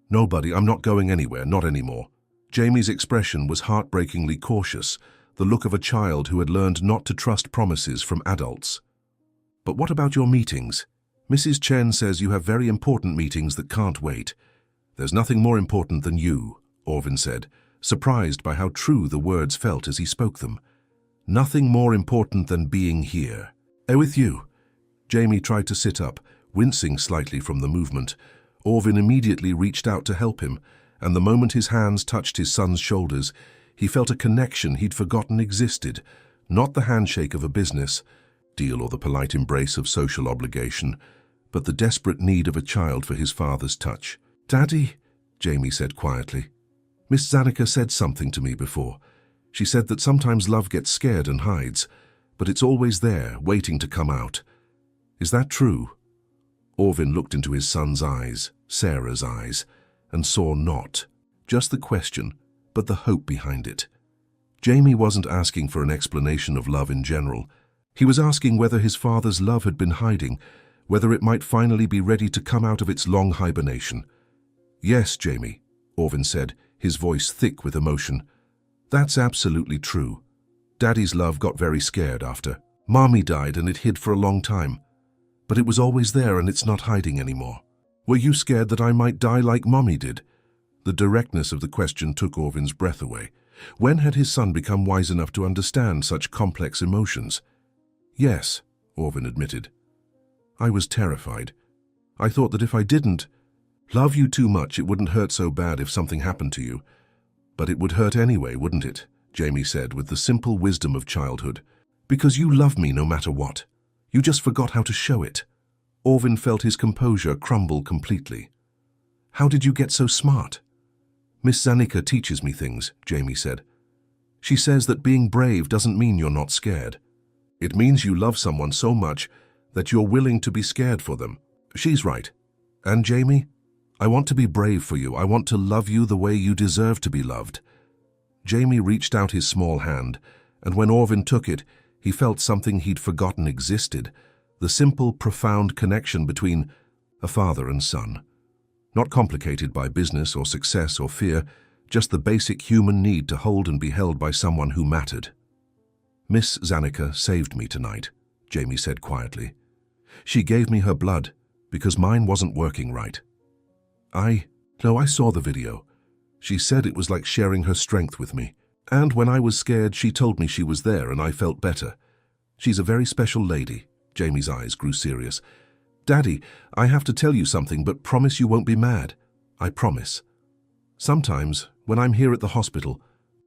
"No, buddy, I'm not going anywhere, not anymore." Jamie's expression was heartbreakingly cautious, the look of a child who had learned not to trust promises from adults. "But what about your meetings? Mrs. Chen says you have very important meetings that can't wait." "There's nothing more important than you," Orvin said, surprised by how true the words felt as he spoke them. "Nothing more important than being here." With you." Jamie tried to sit up, wincing slightly from the movement. Orvin immediately reached out to help him, and the moment his hands touched his son's shoulders, he felt a connection he'd forgotten existed, not the handshake of a business deal or the polite embrace of social obligation, but the desperate need of a child for his father's touch. "Daddy," Jamie said quietly, "Miss Zanika said something to me before. She said that sometimes love gets scared and hides, but it's always there, waiting to come out. Is that true?" Orvin looked into his son's eyes, Sarah's eyes, and saw not just the question, but the hope behind it. Jamie wasn't asking for an explanation of love in general. He was asking whether his father's love had been hiding, whether it might finally be ready to come out of its long hibernation. "Yes, Jamie," Orvin said, his voice thick with emotion. "That's absolutely true. Daddy's love got very scared after Mommy died, and it hid for a long time. But it was always there, and it's not hiding anymore." "Were you scared that I might die like Mommy did?" The directness of the question took Orvin's breath away. When had his son become wise enough to understand such complex emotions? "Yes," Orvin admitted. "I was terrified. I thought that if I didn't love you too much, it wouldn't hurt so bad if something happened to you. But it would hurt anyway, wouldn't it?" Jamie said with the simple wisdom of childhood. "Because you love me no matter what. You just forgot how to show it." Orvin felt his composure crumble completely. "How did you get so smart?" "Miss Zanika teaches me things," Jamie said. "She says that being brave doesn't mean you're not scared. It means you love someone so much that you're willing to be scared for them." She's right. And Jamie, I want to be brave for you. I want to love you the way you deserve to be loved. Jamie reached out his small hand, and when Orvin took it, he felt something he'd forgotten existed, the simple, profound connection between a father and son. Not complicated by business or success or fear, just the basic human need to hold and be held by someone who mattered. "Miss Zanika saved me tonight," Jamie said quietly. "She gave me her blood because mine wasn't working right. I saw the video. She said it was like sharing her strength with me. And when I was scared, she told me she was there and I felt better. She's a very special lady." Jamie's eyes grew serious. "Daddy, I have to tell you something, but promise you won't be mad." "I promise. Sometimes, when I'm here at the hospital,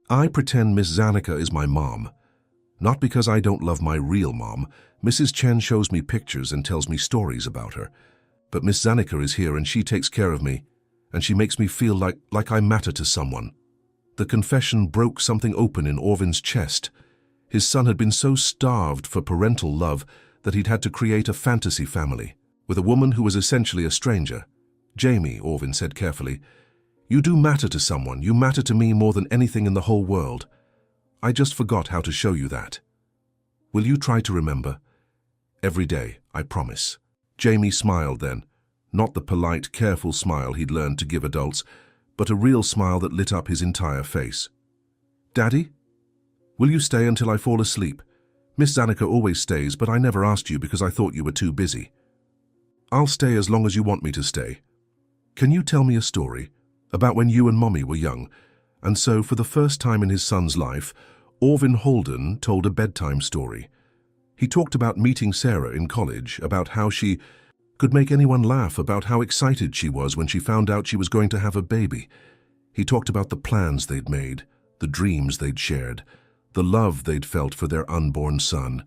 I pretend Miss Zanika is my mom. Not because I don't love my real mom. Mrs. Chen shows me pictures and tells me stories about her. But Miss Zanika is here and she takes care of me, and she makes me feel like I matter to someone." The confession broke something open in Orvin's chest. His son had been so starved for parental love that he'd had to create a fantasy family with a woman who was essentially a stranger. "Jamie," Orvin said carefully, You do matter to someone. You matter to me more than anything in the whole world. I just forgot how to show you that. Will you try to remember? Every day, I promise." Jamie smiled then, not the polite, careful smile he'd learned to give adults, but a real smile that lit up his entire face. "Daddy? Will you stay until I fall asleep? Miss Zanika always stays, but I never asked you because I thought you were too busy." "I'll stay as long as you want me to stay. Can you tell me a story about when you and Mommy were young?" And so, for the first time in his son's life, Orvin Holden told a bedtime story. He talked about meeting Sarah in college, about how she could make anyone laugh, about how excited she was when she found out she was going to have a baby. He talked about the plans they'd made, the dreams they'd shared, the love they'd felt for their unborn son.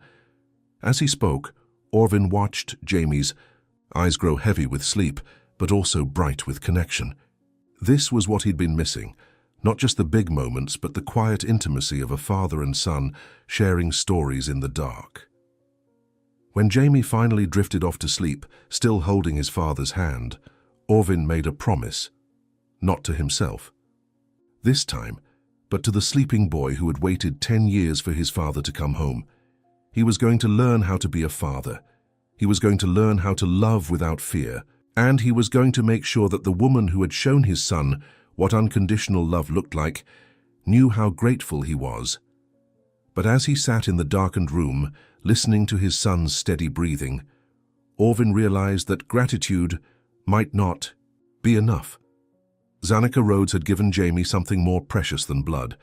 As he spoke, Orvin watched Jamie's eyes grow heavy with sleep, but also bright with connection. This was what he'd been missing, not just the big moments, but the quiet intimacy of a father and son sharing stories in the dark. When Jamie finally drifted off to sleep, still holding his father's hand, Orvin made a promise, not to himself this time, but to the sleeping boy who had waited 10 years for his father to come home. He was going to learn how to be a father. He was going to learn how to love without fear, and he was going to make sure that the woman who had shown his son what unconditional love looked like knew how grateful he was. But as he sat in the darkened room, listening to his son's steady breathing, Orvin realized that gratitude might not be enough. Zanika Rhodes had given Jamie something more precious than blood.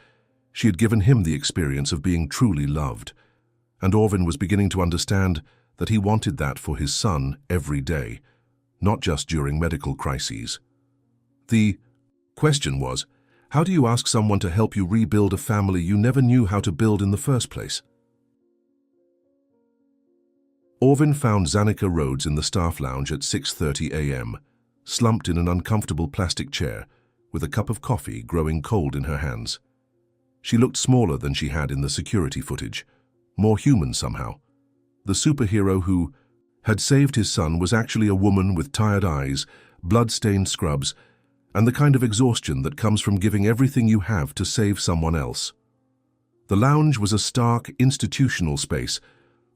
She had given him the experience of being truly loved, and Orvin was beginning to understand that he wanted that for his son every day, not just during medical crises. The question was, how do you ask someone to help you rebuild a family you never knew how to build in the first place? Orvin found Zanika Rhodes in the staff lounge at 6:30 a.m., slumped in an uncomfortable plastic chair, with a cup of coffee growing cold in her hands. She looked smaller than she had in the security footage, more human somehow. The superhero who had saved his son was actually a woman with tired eyes, blood-stained scrubs, and the kind of exhaustion that comes from giving everything you have to save someone else. The lounge was a stark, institutional space,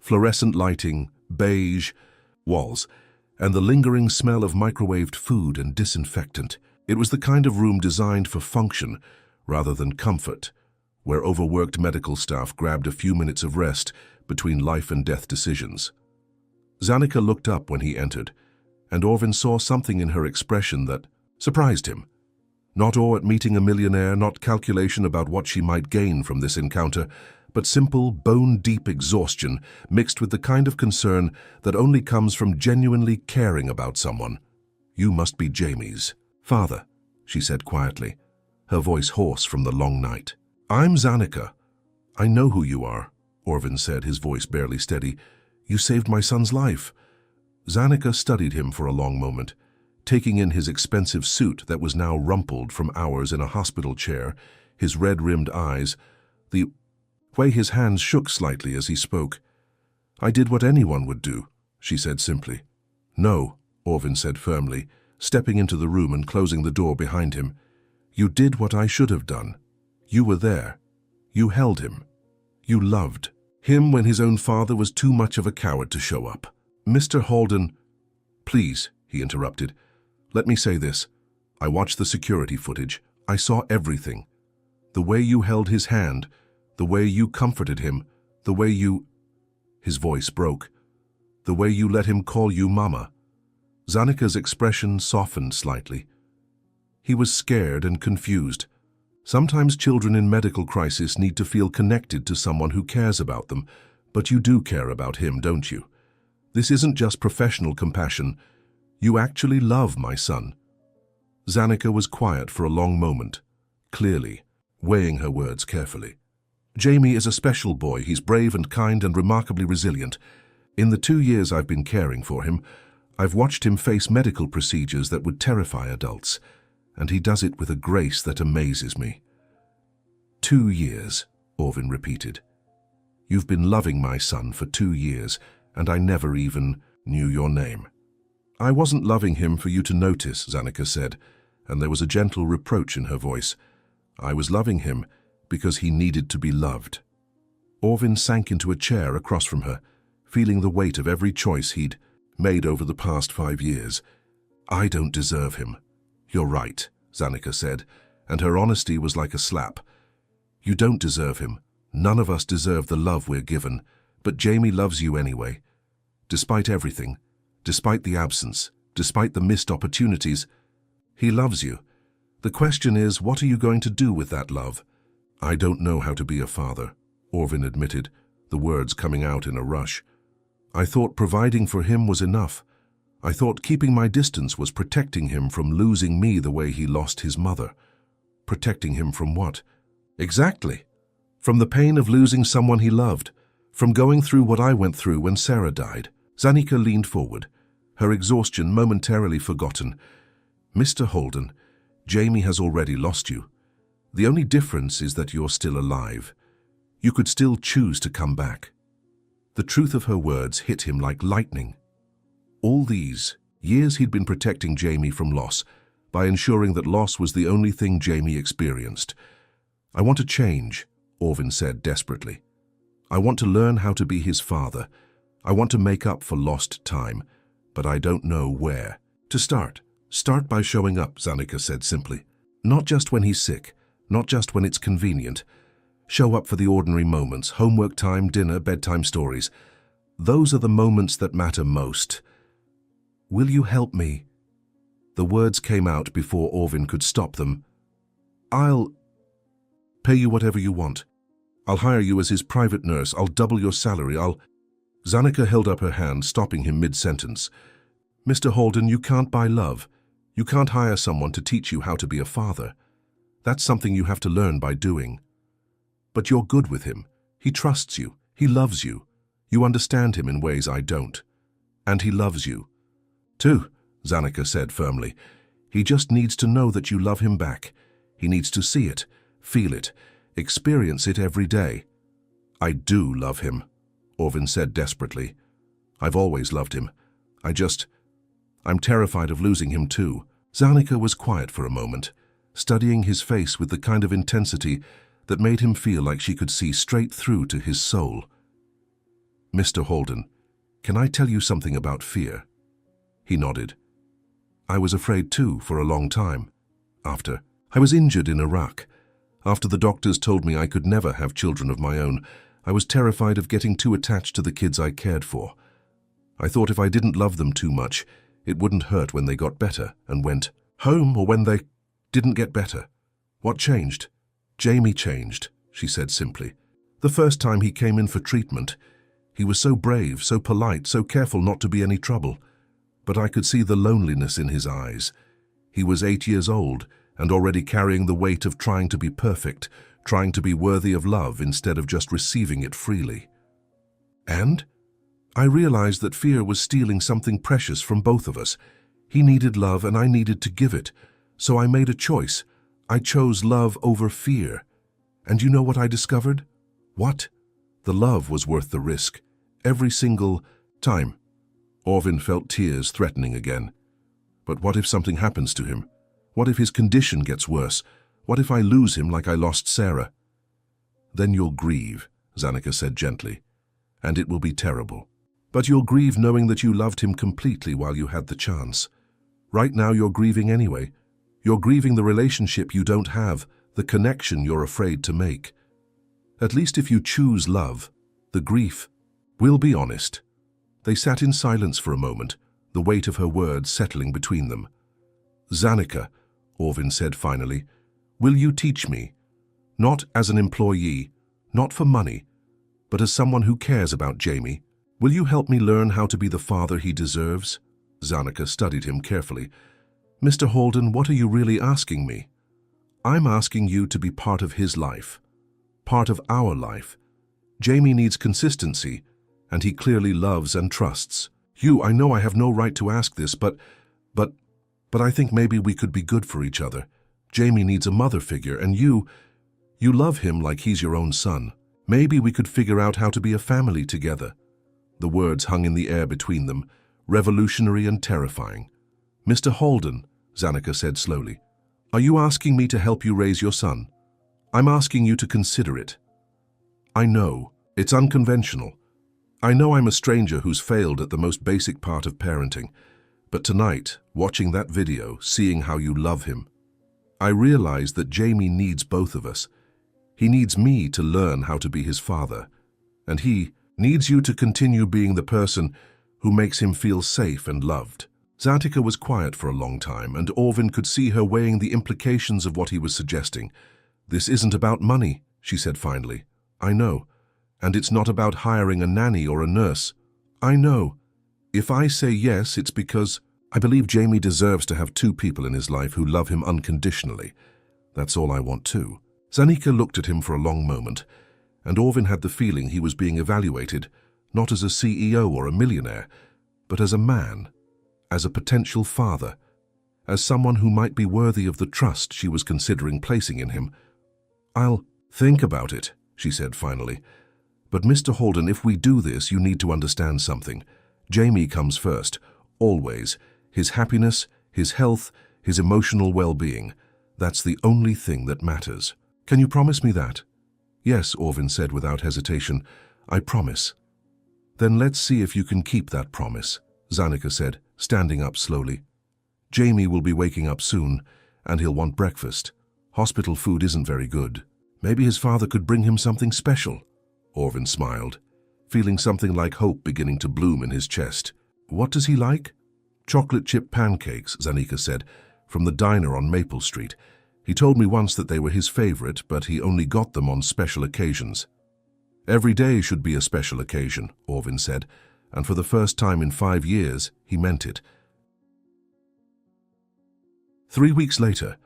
fluorescent lighting, beige walls, and the lingering smell of microwaved food and disinfectant. It was the kind of room designed for function rather than comfort, where overworked medical staff grabbed a few minutes of rest between life and death decisions. Zanika looked up when he entered, and Orvin saw something in her expression that surprised him. Not awe at meeting a millionaire, not calculation about what she might gain from this encounter, but simple, bone-deep exhaustion mixed with the kind of concern that only comes from genuinely caring about someone. "You must be Jamie's father," she said quietly, her voice hoarse from the long night. "I'm Zanika. I know who you are," Orvin said, his voice barely steady. "You saved my son's life." Zanika studied him for a long moment, taking in his expensive suit that was now rumpled from hours in a hospital chair, his red-rimmed eyes, the way his hands shook slightly as he spoke. "I did what anyone would do," she said simply. "No," Orvin said firmly, stepping into the room and closing the door behind him. "You did what I should have done. You were there. You held him. You loved him when his own father was too much of a coward to show up." "Mr. Holden," "Please," he interrupted. "Let me say this. I watched the security footage. I saw everything. The way you held his hand, the way you comforted him, the way you—" His voice broke. "The way you let him call you Mama." Zanika's expression softened slightly. He was scared and confused. Sometimes children in medical crisis need to feel connected to someone who cares about them, but you do care about him, don't you? This isn't just professional compassion. You actually love my son. Zanika was quiet for a long moment, clearly, weighing her words carefully. "Jamie is a special boy. He's brave and kind and remarkably resilient. In the 2 years I've been caring for him, I've watched him face medical procedures that would terrify adults, and he does it with a grace that amazes me." 2 years, Orvin repeated. "You've been loving my son for 2 years, and I never even knew your name." "I wasn't loving him for you to notice," Zanika said. and there was a gentle reproach in her voice. I was loving him because he needed to be loved. Orvin sank into a chair across from her, feeling the weight of every choice he'd made over the past 5 years. I don't deserve him. You're right, Zanika said, and her honesty was like a slap. You don't deserve him. None of us deserve the love we're given, but Jamie loves you anyway. Despite everything, despite the absence, despite the missed opportunities, he loves you. The question is, what are you going to do with that love? I don't know how to be a father, Orvin admitted, the words coming out in a rush. I thought providing for him was enough. I thought keeping my distance was protecting him from losing me the way he lost his mother. Protecting him from what? Exactly. From the pain of losing someone he loved. From going through what I went through when Sarah died. Zanika leaned forward, her exhaustion momentarily forgotten. Mr. Holden, Jamie has already lost you. The only difference is that you're still alive. You could still choose to come back. The truth of her words hit him like lightning. All these years he'd been protecting Jamie from loss by ensuring that loss was the only thing Jamie experienced. I want to change, Orvin said desperately. I want to learn how to be his father. I want to make up for lost time, but I don't know where. To start by showing up, Zanika said simply. Not just when he's sick, not just when it's convenient. Show up for the ordinary moments, homework time, dinner, bedtime stories. Those are the moments that matter most. Will you help me? The words came out before Orvin could stop them. I'll pay you whatever you want. I'll hire you as his private nurse. I'll double your salary. Zanika held up her hand, stopping him mid-sentence. Mr. Holden, you can't buy love. You can't hire someone to teach you how to be a father. That's something you have to learn by doing. But you're good with him. He trusts you. He loves you. You understand him in ways I don't. And he loves you. Too, Zanika said firmly. He just needs to know that you love him back. He needs to see it, feel it, experience it every day. I do love him, Orvin said desperately. I've always loved him. I'm terrified of losing him too. Zanika was quiet for a moment, studying his face with the kind of intensity that made him feel like she could see straight through to his soul. Mr. Holden, can I tell you something about fear? He nodded. I was afraid too for a long time. I was injured in Iraq. After the doctors told me I could never have children of my own, I was terrified of getting too attached to the kids I cared for. I thought if I didn't love them too much, it wouldn't hurt when they got better and went home or when they didn't get better. What changed? Jamie changed, she said simply. The first time he came in for treatment, he was so brave, so polite, so careful not to be any trouble. But I could see the loneliness in his eyes. He was 8 years old and already carrying the weight of trying to be perfect, trying to be worthy of love instead of just receiving it freely. And I realized that fear was stealing something precious from both of us. He needed love and I needed to give it. So I made a choice. I chose love over fear. And you know what I discovered? What? The love was worth the risk. Every single time. Orvin felt tears threatening again. But what if something happens to him? What if his condition gets worse? What if I lose him like I lost Sarah? Then you'll grieve, Zanika said gently. And it will be terrible. But you'll grieve knowing that you loved him completely while you had the chance. Right now you're grieving anyway. You're grieving the relationship you don't have, the connection you're afraid to make. At least if you choose love, the grief. We'll be honest. They sat in silence for a moment, the weight of her words settling between them. Zanika, Orvin said finally, will you teach me? Not as an employee, not for money, but as someone who cares about Jamie. Will you help me learn how to be the father he deserves? Zanika studied him carefully. Mr. Holden, what are you really asking me? I'm asking you to be part of his life, part of our life. Jamie needs consistency, and he clearly loves and trusts. I know I have no right to ask this, but I think maybe we could be good for each other. Jamie needs a mother figure, and you love him like he's your own son. Maybe we could figure out how to be a family together. The words hung in the air between them, revolutionary and terrifying. Mr. Holden, Zanika said slowly, Are you asking me to help you raise your son? I'm asking you to consider it. I know, it's unconventional. I know I'm a stranger who's failed at the most basic part of parenting. But tonight, watching that video, seeing how you love him, I realize that Jamie needs both of us. He needs me to learn how to be his father. And he needs you to continue being the person who makes him feel safe and loved. Zatika was quiet for a long time, and Orvin could see her weighing the implications of what he was suggesting. This isn't about money, she said finally. I know. And it's not about hiring a nanny or a nurse. I know. If I say yes, it's because I believe Jamie deserves to have two people in his life who love him unconditionally. That's all I want too. Zanika looked at him for a long moment, and Orvin had the feeling he was being evaluated not as a CEO or a millionaire, but as a man, as a potential father, as someone who might be worthy of the trust she was considering placing in him. I'll think about it, she said finally. But Mr. Holden, if we do this, you need to understand something. Jamie comes first, always. His happiness, his health, his emotional well-being. That's the only thing that matters. Can you promise me that? Yes, Orvin said without hesitation. I promise. Then let's see if you can keep that promise, Zanika said, standing up slowly. Jamie will be waking up soon, and he'll want breakfast. Hospital food isn't very good. Maybe his father could bring him something special. Orvin smiled, feeling something like hope beginning to bloom in his chest. What does he like? Chocolate chip pancakes, Zanika said, from the diner on Maple Street. He told me once that they were his favorite, but he only got them on special occasions. Every day should be a special occasion, Orvin said, and for the first time in 5 years, he meant it. 3 weeks later,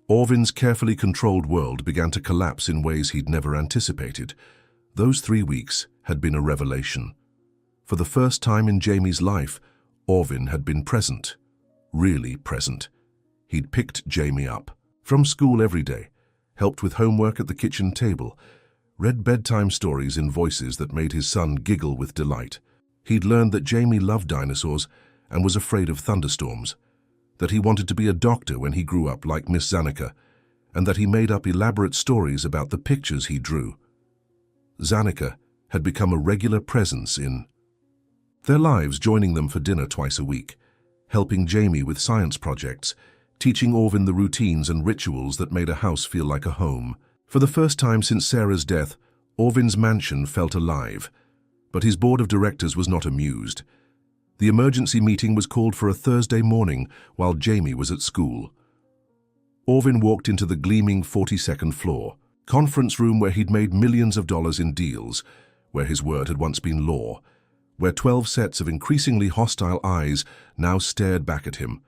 Orvin's carefully controlled world began to collapse in ways he'd never anticipated. Those 3 weeks had been a revelation. For the first time in Jamie's life, Orvin had been present, really present. He'd picked Jamie up from school every day, helped with homework at the kitchen table, read bedtime stories in voices that made his son giggle with delight. He'd learned that Jamie loved dinosaurs and was afraid of thunderstorms, that he wanted to be a doctor when he grew up like Miss Zanika, and that he made up elaborate stories about the pictures he drew. Zanika had become a regular presence in their lives, joining them for dinner twice a week, helping Jamie with science projects, teaching Orvin the routines and rituals that made a house feel like a home. For the first time since Sarah's death, Orvin's mansion felt alive, but his board of directors was not amused. The emergency meeting was called for a Thursday morning while Jamie was at school. Orvin walked into the gleaming 42nd floor, conference room where he'd made millions of dollars in deals, where his word had once been law, where 12 sets of increasingly hostile eyes now stared back at him.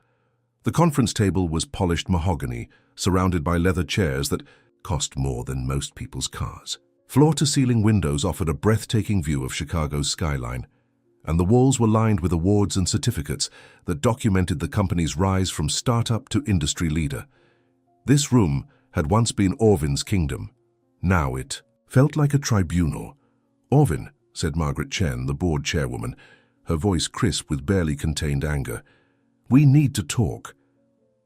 The conference table was polished mahogany, surrounded by leather chairs that cost more than most people's cars. Floor-to-ceiling windows offered a breathtaking view of Chicago's skyline, and the walls were lined with awards and certificates that documented the company's rise from startup to industry leader. This room had once been Orvin's kingdom. Now it felt like a tribunal. Orvin, said Margaret Chen, the board chairwoman, her voice crisp with barely contained anger. We need to talk.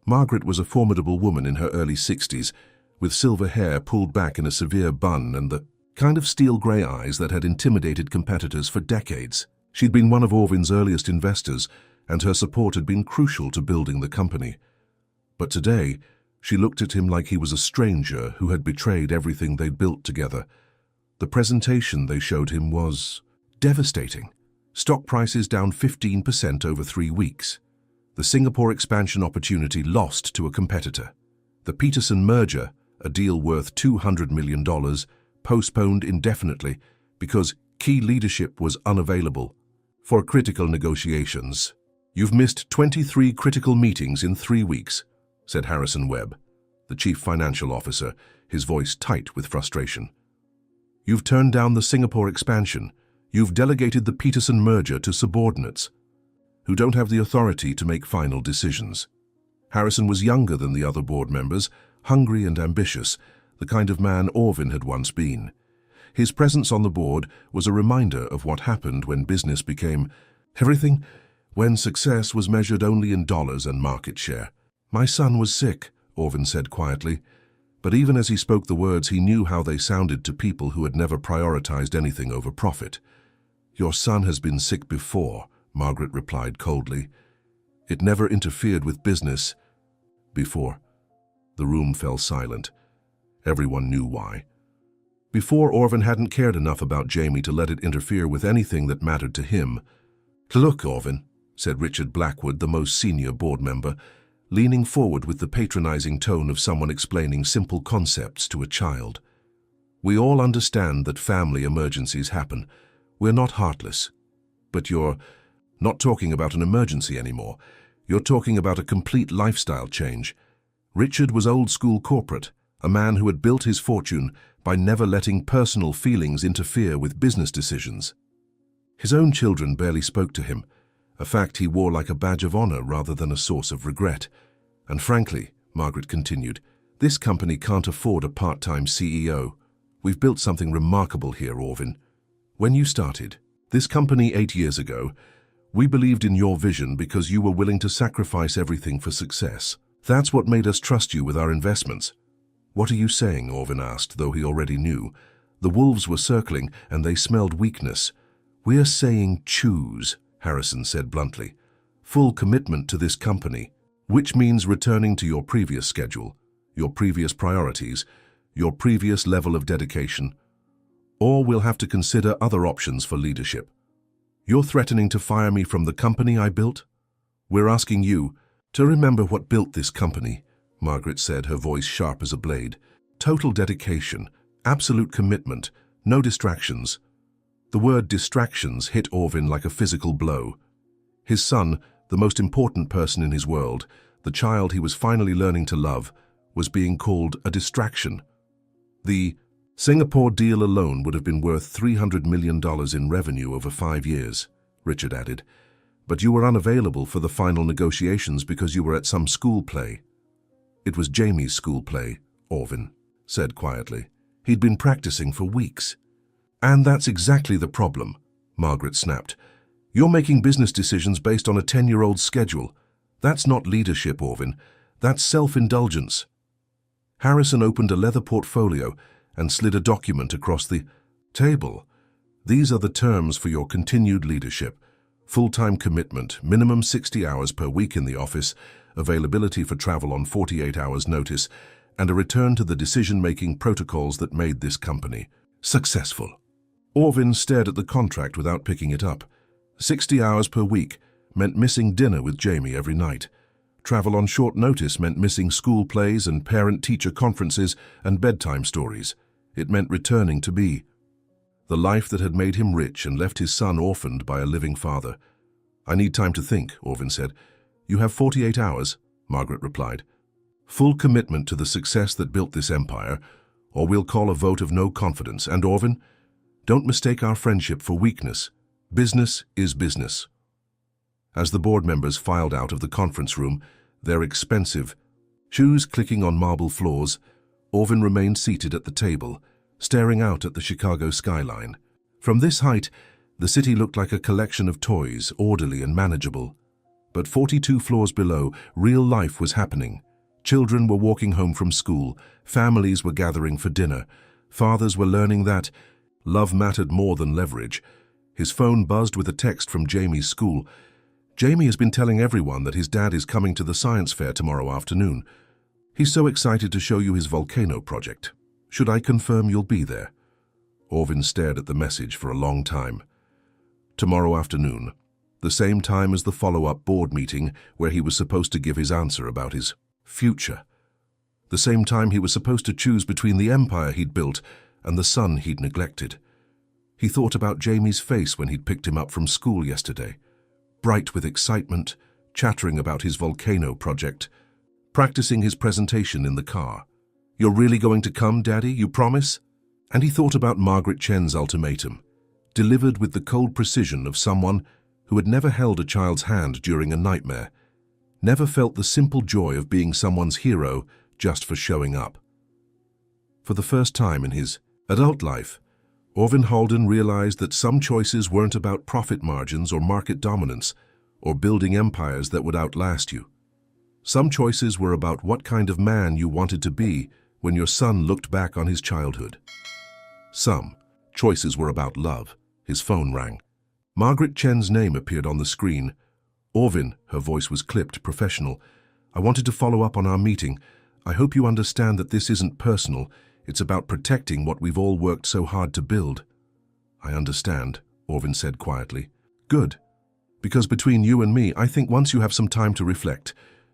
Margaret was a formidable woman in her early 60s, with silver hair pulled back in a severe bun and the kind of steel-grey eyes that had intimidated competitors for decades. She'd been one of Orvin's earliest investors, and her support had been crucial to building the company. But today, she looked at him like he was a stranger who had betrayed everything they'd built together. The presentation they showed him was devastating. Stock prices down 15% over 3 weeks. The Singapore expansion opportunity lost to a competitor. The Peterson merger, a deal worth $200 million, postponed indefinitely because key leadership was unavailable for critical negotiations. You've missed 23 critical meetings in 3 weeks, said Harrison Webb, the chief financial officer, his voice tight with frustration. You've turned down the Singapore expansion. You've delegated the Peterson merger to subordinates who don't have the authority to make final decisions. Harrison was younger than the other board members, hungry and ambitious, the kind of man Orvin had once been. His presence on the board was a reminder of what happened when business became everything, when success was measured only in dollars and market share. My son was sick, Orvin said quietly, but even as he spoke the words, he knew how they sounded to people who had never prioritized anything over profit. "Your son has been sick before," Margaret replied coldly. "It never interfered with business before." The room fell silent. Everyone knew why. Before, Orvin hadn't cared enough about Jamie to let it interfere with anything that mattered to him. "Look, Orvin," said Richard Blackwood, the most senior board member, leaning forward with the patronizing tone of someone explaining simple concepts to a child. "We all understand that family emergencies happen. We're not heartless. But you're not talking about an emergency anymore. You're talking about a complete lifestyle change." Richard was old-school corporate, a man who had built his fortune by never letting personal feelings interfere with business decisions. His own children barely spoke to him, a fact he wore like a badge of honor rather than a source of regret. "And frankly," Margaret continued, "this company can't afford a part-time CEO. We've built something remarkable here, Orvin. When you started this company 8 years ago, we believed in your vision because you were willing to sacrifice everything for success. That's what made us trust you with our investments." "What are you saying?" Orvin asked, though he already knew. The wolves were circling, and they smelled weakness. "We're saying choose," Harrison said bluntly. "Full commitment to this company, which means returning to your previous schedule, your previous priorities, your previous level of dedication. Or we'll have to consider other options for leadership. You're threatening to fire me from the company I built? We're asking you to remember what built this company," Margaret said, her voice sharp as a blade. "Total dedication, absolute commitment, no distractions." The word distractions hit Orvin like a physical blow. His son, the most important person in his world, the child he was finally learning to love, was being called a distraction. The Singapore deal alone would have been worth $300 million in revenue over 5 years, Richard added. "But you were unavailable for the final negotiations because you were at some school play." "It was Jamie's school play," Orvin said quietly. "He'd been practicing for weeks." "And that's exactly the problem," Margaret snapped. "You're making business decisions based on a 10-year-old schedule. That's not leadership, Orvin. That's self-indulgence." Harrison opened a leather portfolio and slid a document across the table. "These are the terms for your continued leadership. Full-time commitment, minimum 60 hours per week in the office, availability for travel on 48 hours notice, and a return to the decision-making protocols that made this company successful." Orvin stared at the contract without picking it up. 60 hours per week meant missing dinner with Jamie every night. Travel on short notice meant missing school plays and parent-teacher conferences and bedtime stories. It meant returning to be the life that had made him rich and left his son orphaned by a living father. "I need time to think," Orvin said. "You have 48 hours," Margaret replied. "Full commitment to the success that built this empire, or we'll call a vote of no confidence. And Orvin, don't mistake our friendship for weakness. Business is business." As the board members filed out of the conference room, their expensive shoes clicking on marble floors, Orvin remained seated at the table, staring out at the Chicago skyline. From this height, the city looked like a collection of toys, orderly and manageable. But 42 floors below, real life was happening. Children were walking home from school, families were gathering for dinner, fathers were learning that love mattered more than leverage. His phone buzzed with a text from Jamie's school. "Jamie has been telling everyone that his dad is coming to the science fair tomorrow afternoon. He's so excited to show you his volcano project. Should I confirm you'll be there?" Orvin stared at the message for a long time. Tomorrow afternoon, the same time as the follow-up board meeting where he was supposed to give his answer about his future. The same time he was supposed to choose between the empire he'd built and the son he'd neglected. He thought about Jamie's face when he'd picked him up from school yesterday, bright with excitement, chattering about his volcano project, practicing his presentation in the car. "You're really going to come, Daddy? You promise?" And he thought about Margaret Chen's ultimatum, delivered with the cold precision of someone who had never held a child's hand during a nightmare, never felt the simple joy of being someone's hero just for showing up. For the first time in his adult life, Orvin Halden realized that some choices weren't about profit margins or market dominance, or building empires that would outlast you. Some choices were about what kind of man you wanted to be when your son looked back on his childhood. Some choices were about love. His phone rang. Margaret Chen's name appeared on the screen. "Orvin," her voice was clipped, professional. "I wanted to follow up on our meeting. I hope you understand that this isn't personal. It's about protecting what we've all worked so hard to build." "I understand," Orvin said quietly. "Good. Because between you and me, I think once you have some time to reflect,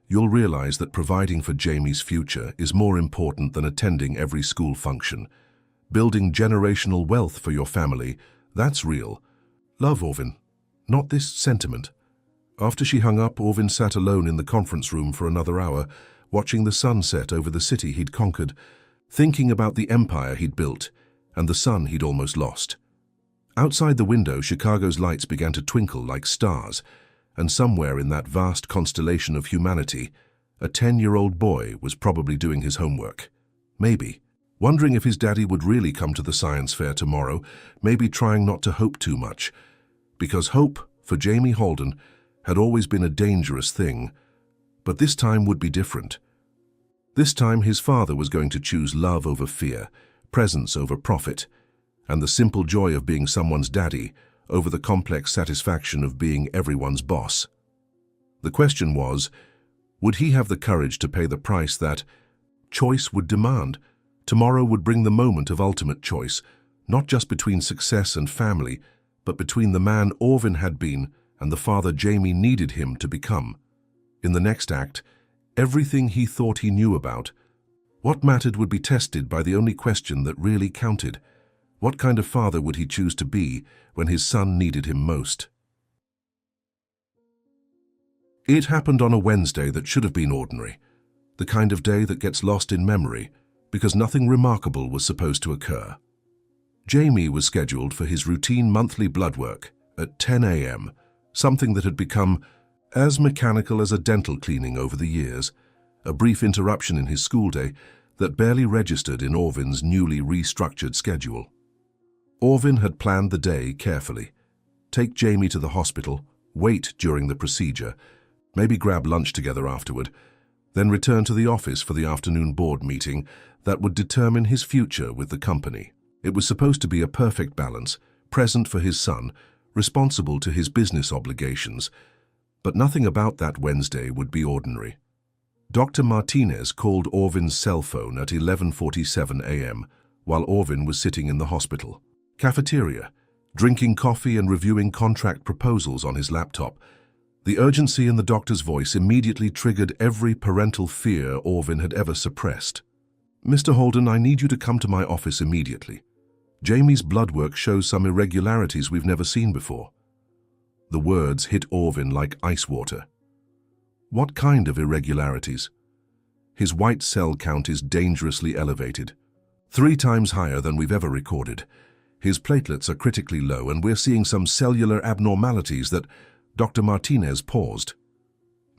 you'll realize that providing for Jamie's future is more important than attending every school function. Building generational wealth for your family, that's real. Love, Orvin, not this sentiment." After she hung up, Orvin sat alone in the conference room for another hour, watching the sun set over the city he'd conquered, thinking about the empire he'd built and the son he'd almost lost. Outside the window, Chicago's lights began to twinkle like stars, and somewhere in that vast constellation of humanity, a 10-year-old boy was probably doing his homework. Maybe, wondering if his daddy would really come to the science fair tomorrow, maybe trying not to hope too much. Because hope, for Jamie Holden, had always been a dangerous thing. But this time would be different. This time his father was going to choose love over fear, presence over profit, and the simple joy of being someone's daddy over the complex satisfaction of being everyone's boss. The question was, would he have the courage to pay the price that choice would demand? Tomorrow would bring the moment of ultimate choice, not just between success and family, but between the man Orvin had been and the father Jamie needed him to become. In the next act, everything he thought he knew about what mattered would be tested by the only question that really counted. What kind of father would he choose to be when his son needed him most? It happened on a Wednesday that should have been ordinary, the kind of day that gets lost in memory because nothing remarkable was supposed to occur. Jamie was scheduled for his routine monthly blood work at 10 a.m., something that had become as mechanical as a dental cleaning over the years, a brief interruption in his school day that barely registered in Orvin's newly restructured schedule. Orvin had planned the day carefully. Take Jamie to the hospital, wait during the procedure, maybe grab lunch together afterward, then return to the office for the afternoon board meeting that would determine his future with the company. It was supposed to be a perfect balance, present for his son, responsible to his business obligations, but nothing about that Wednesday would be ordinary. Dr. Martinez called Orvin's cell phone at 11:47 a.m. while Orvin was sitting in the hospital cafeteria, drinking coffee and reviewing contract proposals on his laptop. The urgency in the doctor's voice immediately triggered every parental fear Orvin had ever suppressed. "Mr. Holden, I need you to come to my office immediately. Jamie's blood work shows some irregularities we've never seen before." The words hit Orvin like ice water. What kind of irregularities? His white cell count is dangerously elevated, 3 times higher than we've ever recorded. His platelets are critically low, and we're seeing some cellular abnormalities that... Dr. Martinez paused.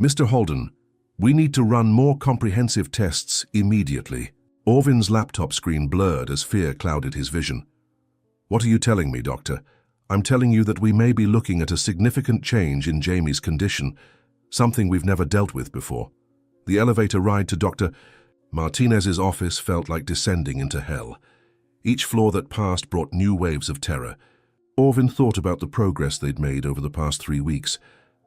"Mr. Holden, we need to run more comprehensive tests immediately." Orvin's laptop screen blurred as fear clouded his vision. "What are you telling me, Doctor?" "I'm telling you that we may be looking at a significant change in Jamie's condition, something we've never dealt with before." The elevator ride to Dr. Martinez's office felt like descending into hell. Each floor that passed brought new waves of terror. Orvin thought about the progress they'd made over the past 3 weeks,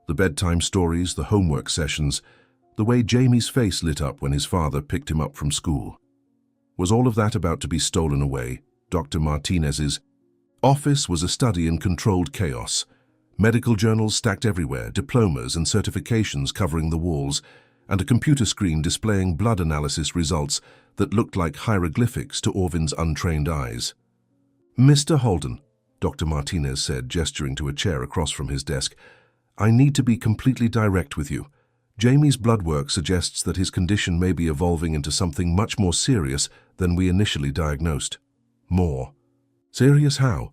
the bedtime stories, the homework sessions, the way Jamie's face lit up when his father picked him up from school. Was all of that about to be stolen away? Dr. Martinez's office was a study in controlled chaos. Medical journals stacked everywhere, diplomas and certifications covering the walls, and a computer screen displaying blood analysis results that looked like hieroglyphics to Orvin's untrained eyes. "Mr. Holden," Dr. Martinez said, gesturing to a chair across from his desk, "I need to be completely direct with you. Jamie's blood work suggests that his condition may be evolving into something much more serious than we initially diagnosed." "More? Serious how?"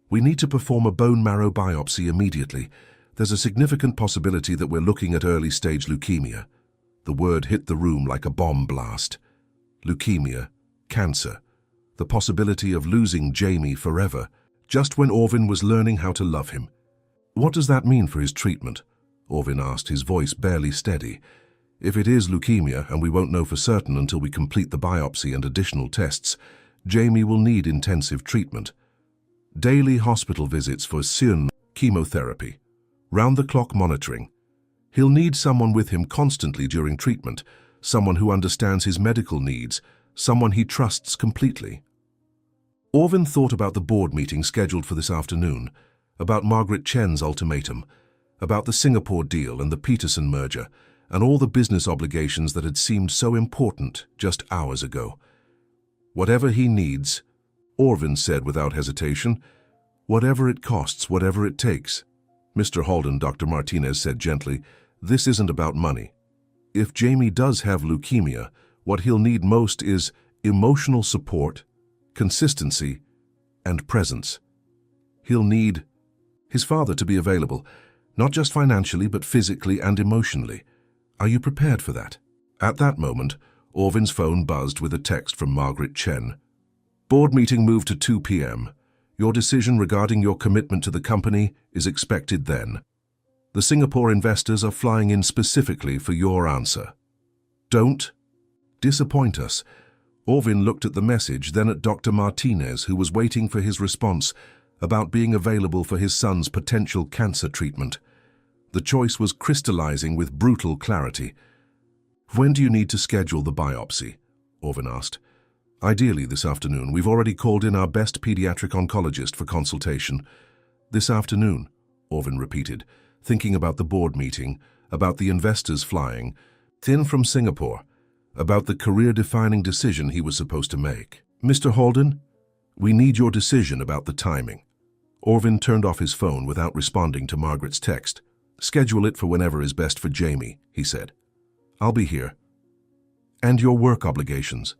"We need to perform a bone marrow biopsy immediately. There's a significant possibility that we're looking at early-stage leukemia." The word hit the room like a bomb blast. Leukemia, cancer, the possibility of losing Jamie forever, just when Orvin was learning how to love him. "What does that mean for his treatment?" Orvin asked, his voice barely steady. If it is leukemia, and we won't know for certain until we complete the biopsy and additional tests, Jamie will need intensive treatment. Daily hospital visits for chemotherapy, round-the-clock monitoring. He'll need someone with him constantly during treatment, someone who understands his medical needs, someone he trusts completely. Orvin thought about the board meeting scheduled for this afternoon, about Margaret Chen's ultimatum, about the Singapore deal and the Peterson merger, and all the business obligations that had seemed so important just hours ago. Whatever he needs, Orvin said without hesitation, whatever it costs, whatever it takes. Mr. Holden, Dr. Martinez said gently, this isn't about money. If Jamie does have leukemia, what he'll need most is emotional support, consistency, and presence. He'll need his father to be available, not just financially but physically and emotionally. Are you prepared for that? At that moment, Orvin's phone buzzed with a text from Margaret Chen. Board meeting moved to 2 p.m. Your decision regarding your commitment to the company is expected then. The Singapore investors are flying in specifically for your answer. Don't disappoint us. Orvin looked at the message, then at Dr. Martinez, who was waiting for his response about being available for his son's potential cancer treatment. The choice was crystallizing with brutal clarity. When do you need to schedule the biopsy? Orvin asked. Ideally this afternoon. We've already called in our best pediatric oncologist for consultation. This afternoon, Orvin repeated, thinking about the board meeting, about the investors flying, in from Singapore, about the career-defining decision he was supposed to make. Mr. Holden, we need your decision about the timing. Orvin turned off his phone without responding to Margaret's text. Schedule it for whenever is best for Jamie, he said. I'll be here. And your work obligations?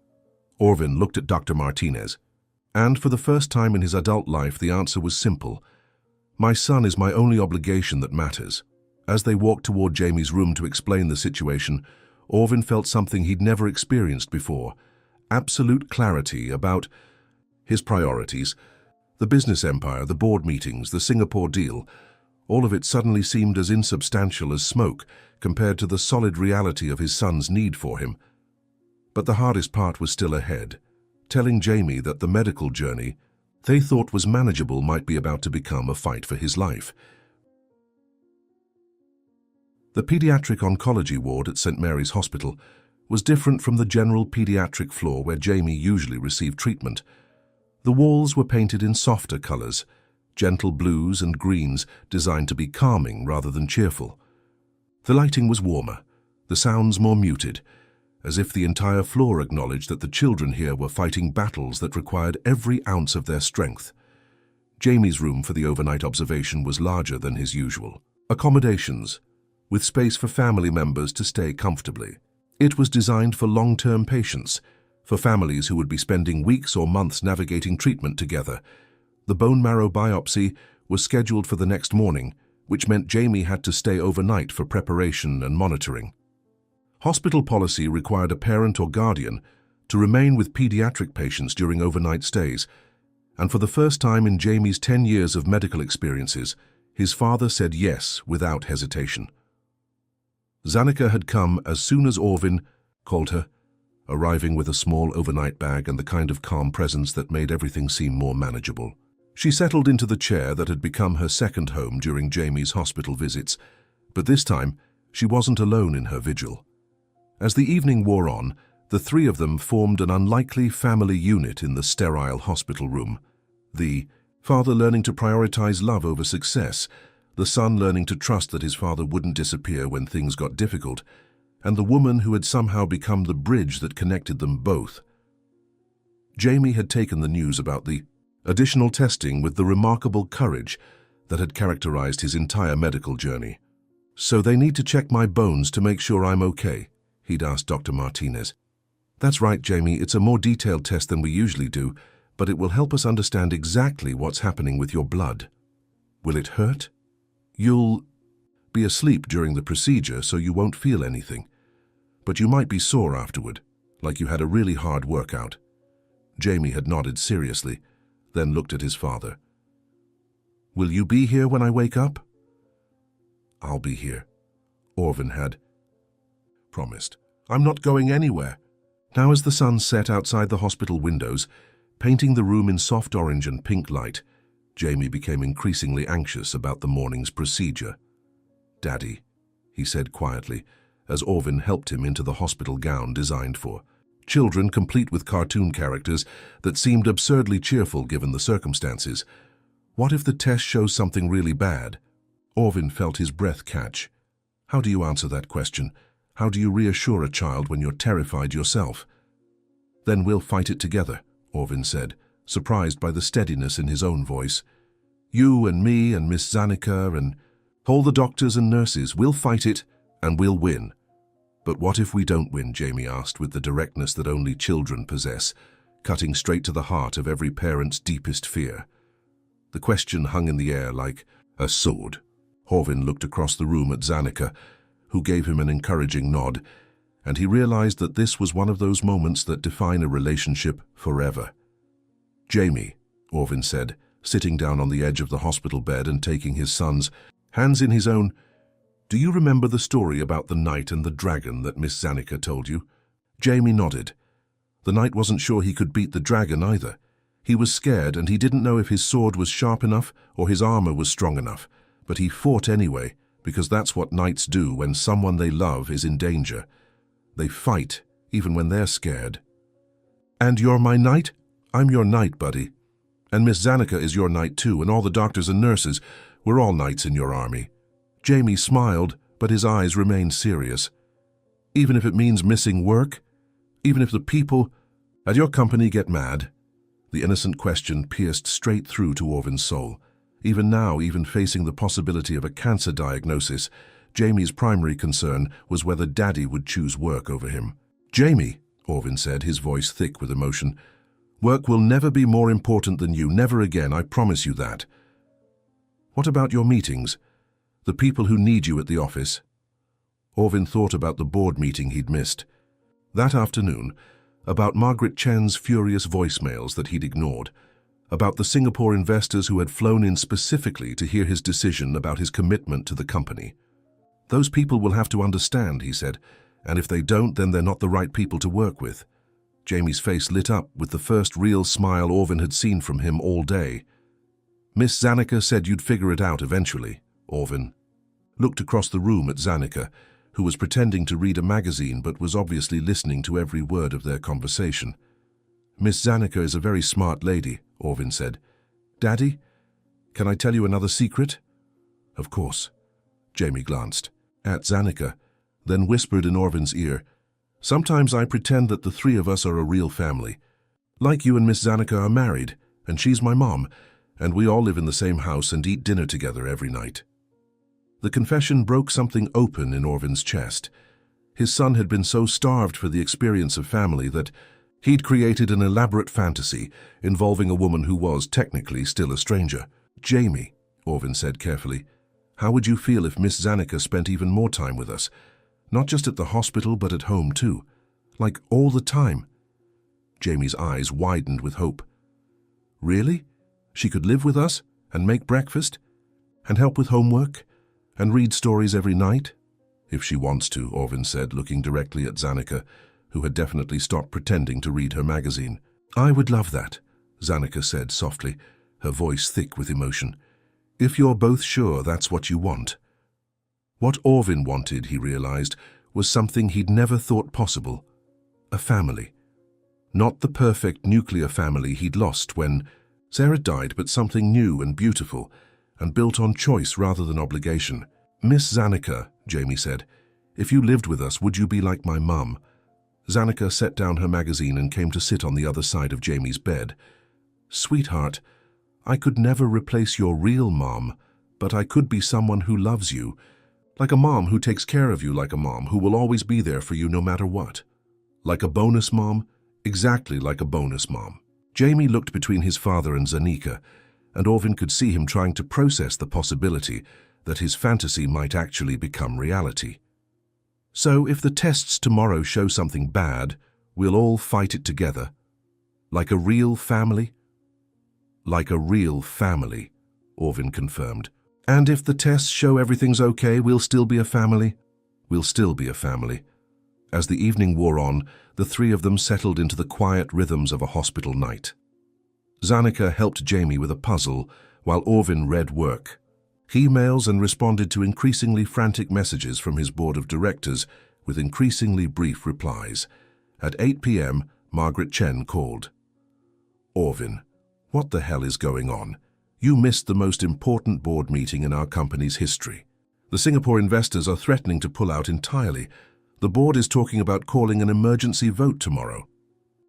Orvin looked at Dr. Martinez. And for the first time in his adult life, the answer was simple. My son is my only obligation that matters. As they walked toward Jamie's room to explain the situation, Orvin felt something he'd never experienced before. Absolute clarity about his priorities. The business empire, the board meetings, the Singapore deal. All of it suddenly seemed as insubstantial as smoke compared to the solid reality of his son's need for him. But the hardest part was still ahead. Telling Jamie that the medical journey they thought was manageable might be about to become a fight for his life. The pediatric oncology ward at St. Mary's Hospital was different from the general pediatric floor where Jamie usually received treatment. The walls were painted in softer colors, gentle blues and greens designed to be calming rather than cheerful. The lighting was warmer, the sounds more muted, as if the entire floor acknowledged that the children here were fighting battles that required every ounce of their strength. Jamie's room for the overnight observation was larger than his usual. Accommodations, with space for family members to stay comfortably. It was designed for long-term patients, for families who would be spending weeks or months navigating treatment together. The bone marrow biopsy was scheduled for the next morning, which meant Jamie had to stay overnight for preparation and monitoring. Hospital policy required a parent or guardian to remain with pediatric patients during overnight stays, and for the first time in Jamie's 10 years of medical experiences, his father said yes without hesitation. Zanika had come as soon as Orvin called her, arriving with a small overnight bag and the kind of calm presence that made everything seem more manageable. She settled into the chair that had become her second home during Jamie's hospital visits, but this time she wasn't alone in her vigil. As the evening wore on, the three of them formed an unlikely family unit in the sterile hospital room. The father learning to prioritize love over success, the son learning to trust that his father wouldn't disappear when things got difficult, and the woman who had somehow become the bridge that connected them both. Jamie had taken the news about the additional testing with the remarkable courage that had characterized his entire medical journey. So they need to check my bones to make sure I'm okay, he'd asked Dr. Martinez. That's right, Jamie, it's a more detailed test than we usually do, but it will help us understand exactly what's happening with your blood. Will it hurt? You'll be asleep during the procedure, so you won't feel anything. But you might be sore afterward, like you had a really hard workout. Jamie had nodded seriously, then looked at his father. Will you be here when I wake up? I'll be here, Orvin had. promised. I'm not going anywhere. Now as the sun set outside the hospital windows, painting the room in soft orange and pink light, Jamie became increasingly anxious about the morning's procedure. "Daddy," he said quietly, as Orvin helped him into the hospital gown designed for children, complete with cartoon characters that seemed absurdly cheerful given the circumstances. "What if the test shows something really bad?" Orvin felt his breath catch. How do you answer that question? How do you reassure a child when you're terrified yourself? "Then we'll fight it together," Orvin said, surprised by the steadiness in his own voice. "You and me and Miss Zanika and all the doctors and nurses, we'll fight it and we'll win." "But what if we don't win?" Jamie asked with the directness that only children possess, cutting straight to the heart of every parent's deepest fear. The question hung in the air like a sword. Orvin looked across the room at Zanika, who gave him an encouraging nod, and he realized that this was one of those moments that define a relationship forever. "Jamie," Orvin said, sitting down on the edge of the hospital bed and taking his son's hands in his own, "do you remember the story about the knight and the dragon that Miss Zanika told you?" Jamie nodded. The knight wasn't sure he could beat the dragon either. He was scared and he didn't know if his sword was sharp enough or his armor was strong enough, but he fought anyway, because that's what knights do when someone they love is in danger. They fight, even when they're scared. "And you're my knight?" "I'm your knight, buddy. And Miss Zanika is your knight too, and all the doctors and nurses. We're all knights in your army." Jamie smiled, but his eyes remained serious. "Even if it means missing work? Even if the people at your company get mad?" The innocent question pierced straight through to Orvin's soul. Even now, even facing the possibility of a cancer diagnosis, Jamie's primary concern was whether Daddy would choose work over him. "Jamie," Orvin said, his voice thick with emotion, "work will never be more important than you, never again, I promise you that." "What about your meetings? The people who need you at the office?" Orvin thought about the board meeting he'd missed. That afternoon, about Margaret Chen's furious voicemails that he'd ignored, about the Singapore investors who had flown in specifically to hear his decision about his commitment to the company. "Those people will have to understand," he said, "and if they don't, then they're not the right people to work with." Jamie's face lit up with the first real smile Orvin had seen from him all day. "Miss Zanika said you'd figure it out eventually." Orvin looked across the room at Zanika, who was pretending to read a magazine but was obviously listening to every word of their conversation. "Miss Zanika is a very smart lady," Orvin said. "Daddy, can I tell you another secret?" "Of course." Jamie glanced at Zanika, then whispered in Orvin's ear, "Sometimes I pretend that the three of us are a real family. Like you and Miss Zanika are married, and she's my mom, and we all live in the same house and eat dinner together every night." The confession broke something open in Orvin's chest. His son had been so starved for the experience of family that he'd created an elaborate fantasy involving a woman who was, technically, still a stranger. "Jamie," Orvin said carefully, "how would you feel if Miss Zanika spent even more time with us? Not just at the hospital, but at home too. Like all the time." Jamie's eyes widened with hope. "Really? She could live with us and make breakfast and help with homework and read stories every night?" "If she wants to," Orvin said, looking directly at Zanika, who had definitely stopped pretending to read her magazine. "I would love that," Zanika said softly, her voice thick with emotion. "If you're both sure that's what you want." What Orvin wanted, he realized, was something he'd never thought possible. A family. Not the perfect nuclear family he'd lost when Sarah died, but something new and beautiful, and built on choice rather than obligation. "Miss Zanika," Jamie said, "if you lived with us, would you be like my mum?" Zanika set down her magazine and came to sit on the other side of Jamie's bed. "Sweetheart, I could never replace your real mom, but I could be someone who loves you. Like a mom who takes care of you, like a mom who will always be there for you no matter what. Like a bonus mom? Exactly like a bonus mom." Jamie looked between his father and Zanika, and Orvin could see him trying to process the possibility that his fantasy might actually become reality. "So if the tests tomorrow show something bad, we'll all fight it together. Like a real family?" "Like a real family," Orvin confirmed. "And if the tests show everything's okay, we'll still be a family?" "We'll still be a family." As the evening wore on, the three of them settled into the quiet rhythms of a hospital night. Zanika helped Jamie with a puzzle, while Orvin read work. He emails and responded to increasingly frantic messages from his board of directors with increasingly brief replies. At 8 p.m., Margaret Chen called. "Orvin, what the hell is going on? You missed the most important board meeting in our company's history. The Singapore investors are threatening to pull out entirely. The board is talking about calling an emergency vote tomorrow."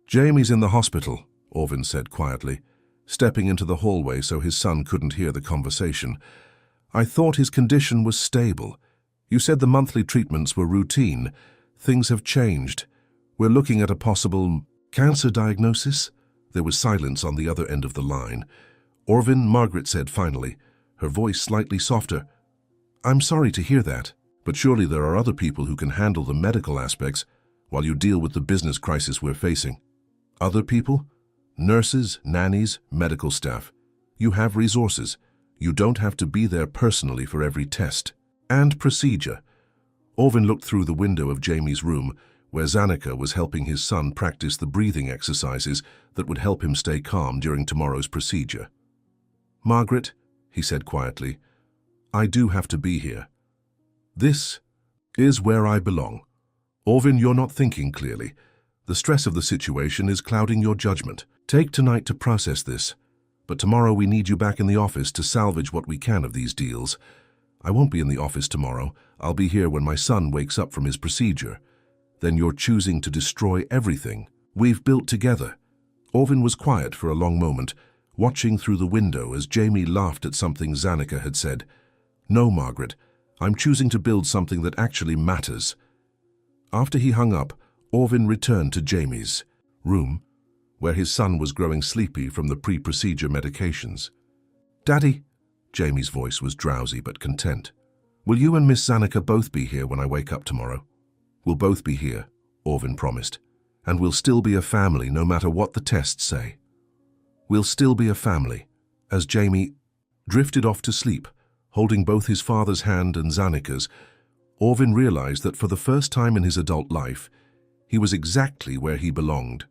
"Jamie's in the hospital," Orvin said quietly, stepping into the hallway so his son couldn't hear the conversation. "I thought his condition was stable. You said the monthly treatments were routine. Things have changed. We're looking at a possible cancer diagnosis." There was silence on the other end of the line. "Orvin," Margaret said finally, her voice slightly softer, "I'm sorry to hear that, but surely there are other people who can handle the medical aspects while you deal with the business crisis we're facing." "Other people? Nurses, nannies, medical staff. You have resources. You don't have to be there personally for every test and procedure." Orvin looked through the window of Jamie's room, where Zanika was helping his son practice the breathing exercises that would help him stay calm during tomorrow's procedure. "Margaret," he said quietly, "I do have to be here. This is where I belong. Orvin, you're not thinking clearly. The stress of the situation is clouding your judgment. Take tonight to process this, but tomorrow we need you back in the office to salvage what we can of these deals. I won't be in the office tomorrow. I'll be here when my son wakes up from his procedure. Then you're choosing to destroy everything we've built together." Orvin was quiet for a long moment, watching through the window as Jamie laughed at something Zanika had said. "No, Margaret, I'm choosing to build something that actually matters." After he hung up, Orvin returned to Jamie's room, where his son was growing sleepy from the pre-procedure medications. "Daddy," Jamie's voice was drowsy but content, "will you and Miss Zanika both be here when I wake up tomorrow?" "We'll both be here," Orvin promised, "and we'll still be a family no matter what the tests say." "We'll still be a family." As Jamie drifted off to sleep, holding both his father's hand and Zanika's, Orvin realized that for the first time in his adult life, he was exactly where he belonged.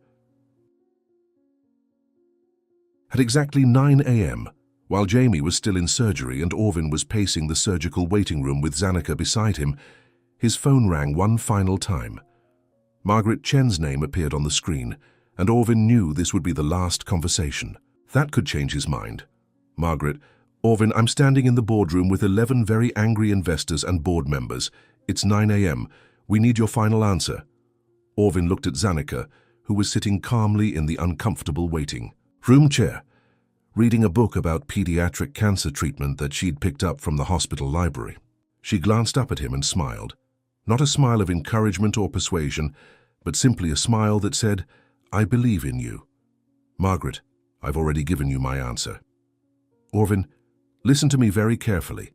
At exactly 9 a.m., while Jamie was still in surgery and Orvin was pacing the surgical waiting room with Zanika beside him, his phone rang one final time. Margaret Chen's name appeared on the screen, and Orvin knew this would be the last conversation. That could change his mind. "Margaret, Orvin, I'm standing in the boardroom with 11 very angry investors and board members. It's 9 a.m. We need your final answer." Orvin looked at Zanika, who was sitting calmly in the uncomfortable waiting room chair, reading a book about pediatric cancer treatment that she'd picked up from the hospital library. She glanced up at him and smiled. Not a smile of encouragement or persuasion, but simply a smile that said, "I believe in you." "Margaret, I've already given you my answer." "Orvin, listen to me very carefully.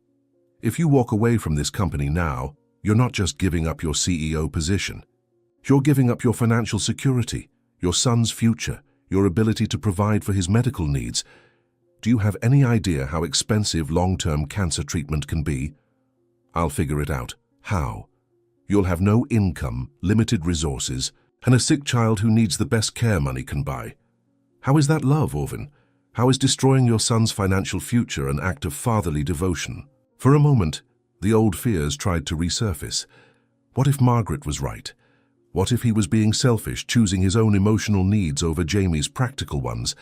If you walk away from this company now, you're not just giving up your CEO position. You're giving up your financial security, your son's future, your ability to provide for his medical needs. Do you have any idea how expensive long-term cancer treatment can be? I'll figure it out. How? You'll have no income, limited resources, and a sick child who needs the best care money can buy. How is that love, Orvin? How is destroying your son's financial future an act of fatherly devotion?" For a moment, the old fears tried to resurface. What if Margaret was right? What if he was being selfish, choosing his own emotional needs over Jamie's practical ones?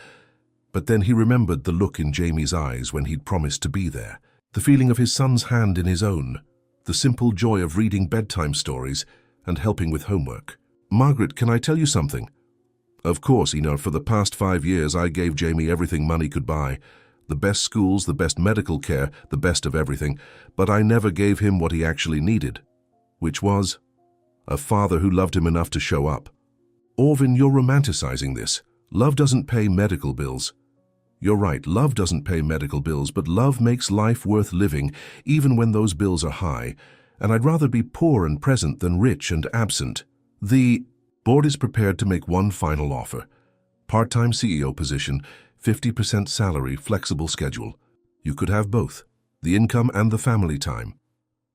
But then he remembered the look in Jamie's eyes when he'd promised to be there, the feeling of his son's hand in his own, the simple joy of reading bedtime stories and helping with homework. "Margaret, can I tell you something?" "Of course, for the past 5 years I gave Jamie everything money could buy. The best schools, the best medical care, the best of everything. But I never gave him what he actually needed. Which was a father who loved him enough to show up." "Orvin, you're romanticizing this. Love doesn't pay medical bills." "You're right, love doesn't pay medical bills, but love makes life worth living, even when those bills are high. And I'd rather be poor and present than rich and absent. The board is prepared to make one final offer. Part-time CEO position, 50% salary, flexible schedule. You could have both, the income and the family time."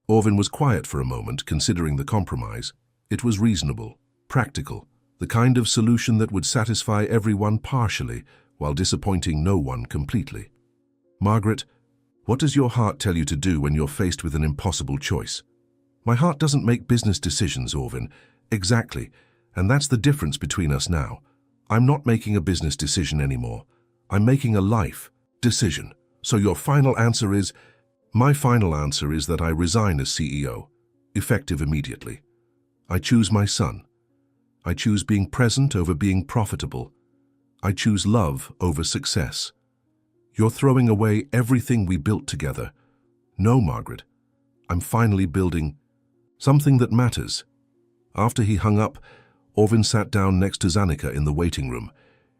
Orvin was quiet for a moment, considering the compromise. It was reasonable, practical, the kind of solution that would satisfy everyone partially while disappointing no one completely. Margaret, what does your heart tell you to do when you're faced with an impossible choice? My heart doesn't make business decisions, Orvin. Exactly, and that's the difference between us now. I'm not making a business decision anymore. I'm making a life decision. So your final answer is? My final answer is that I resign as CEO, effective immediately. I choose my son. I choose being present over being profitable. I choose love over success. You're throwing away everything we built together. No, Margaret. I'm finally building something that matters. After he hung up, Orvin sat down next to Zanika in the waiting room.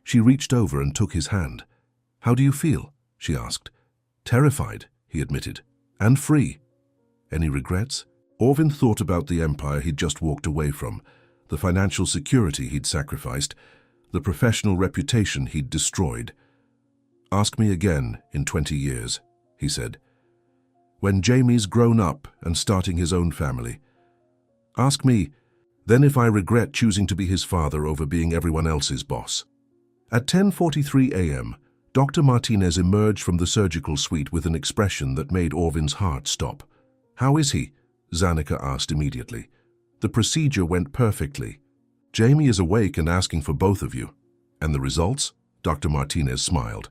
She reached over and took his hand. How do you feel? She asked. Terrified, he admitted. And free. Any regrets? Orvin thought about the empire he'd just walked away from, the financial security he'd sacrificed, the professional reputation he'd destroyed. Ask me again in 20 years, he said. When Jamie's grown up and starting his own family. Ask me, then, if I regret choosing to be his father over being everyone else's boss. At 10:43 a.m., Dr. Martinez emerged from the surgical suite with an expression that made Orvin's heart stop. How is he? Zanika asked immediately. The procedure went perfectly. Jamie is awake and asking for both of you. And the results? Dr. Martinez smiled.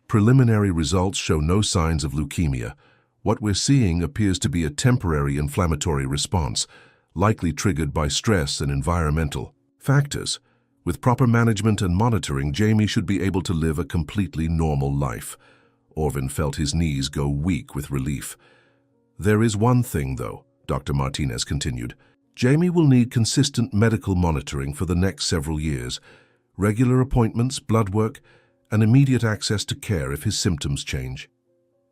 Preliminary results show no signs of leukemia. What we're seeing appears to be a temporary inflammatory response, likely triggered by stress and environmental factors. With proper management and monitoring, Jamie should be able to live a completely normal life. Orvin felt his knees go weak with relief. There is one thing, though, Dr. Martinez continued. Jamie will need consistent medical monitoring for the next several years, regular appointments, blood work, and immediate access to care if his symptoms change.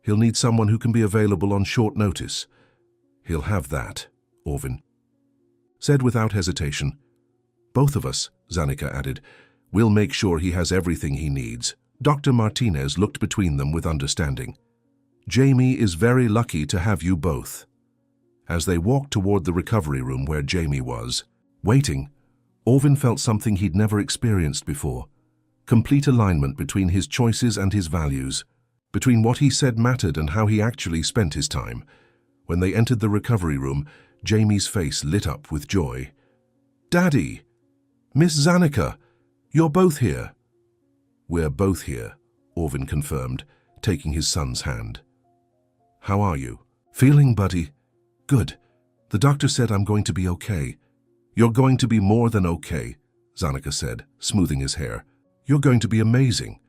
He'll need someone who can be available on short notice. He'll have that, Orvin said without hesitation. Both of us, Zanika added, will make sure he has everything he needs. Dr. Martinez looked between them with understanding. Jamie is very lucky to have you both. As they walked toward the recovery room where Jamie was, waiting, Orvin felt something he'd never experienced before. Complete alignment between his choices and his values, between what he said mattered and how he actually spent his time. When they entered the recovery room, Jamie's face lit up with joy. Daddy! Miss Zanika! You're both here. We're both here, Orvin confirmed, taking his son's hand. How are you? Feeling, buddy? Good. The doctor said I'm going to be okay. You're going to be more than okay, Zanika said, smoothing his hair. You're going to be amazing.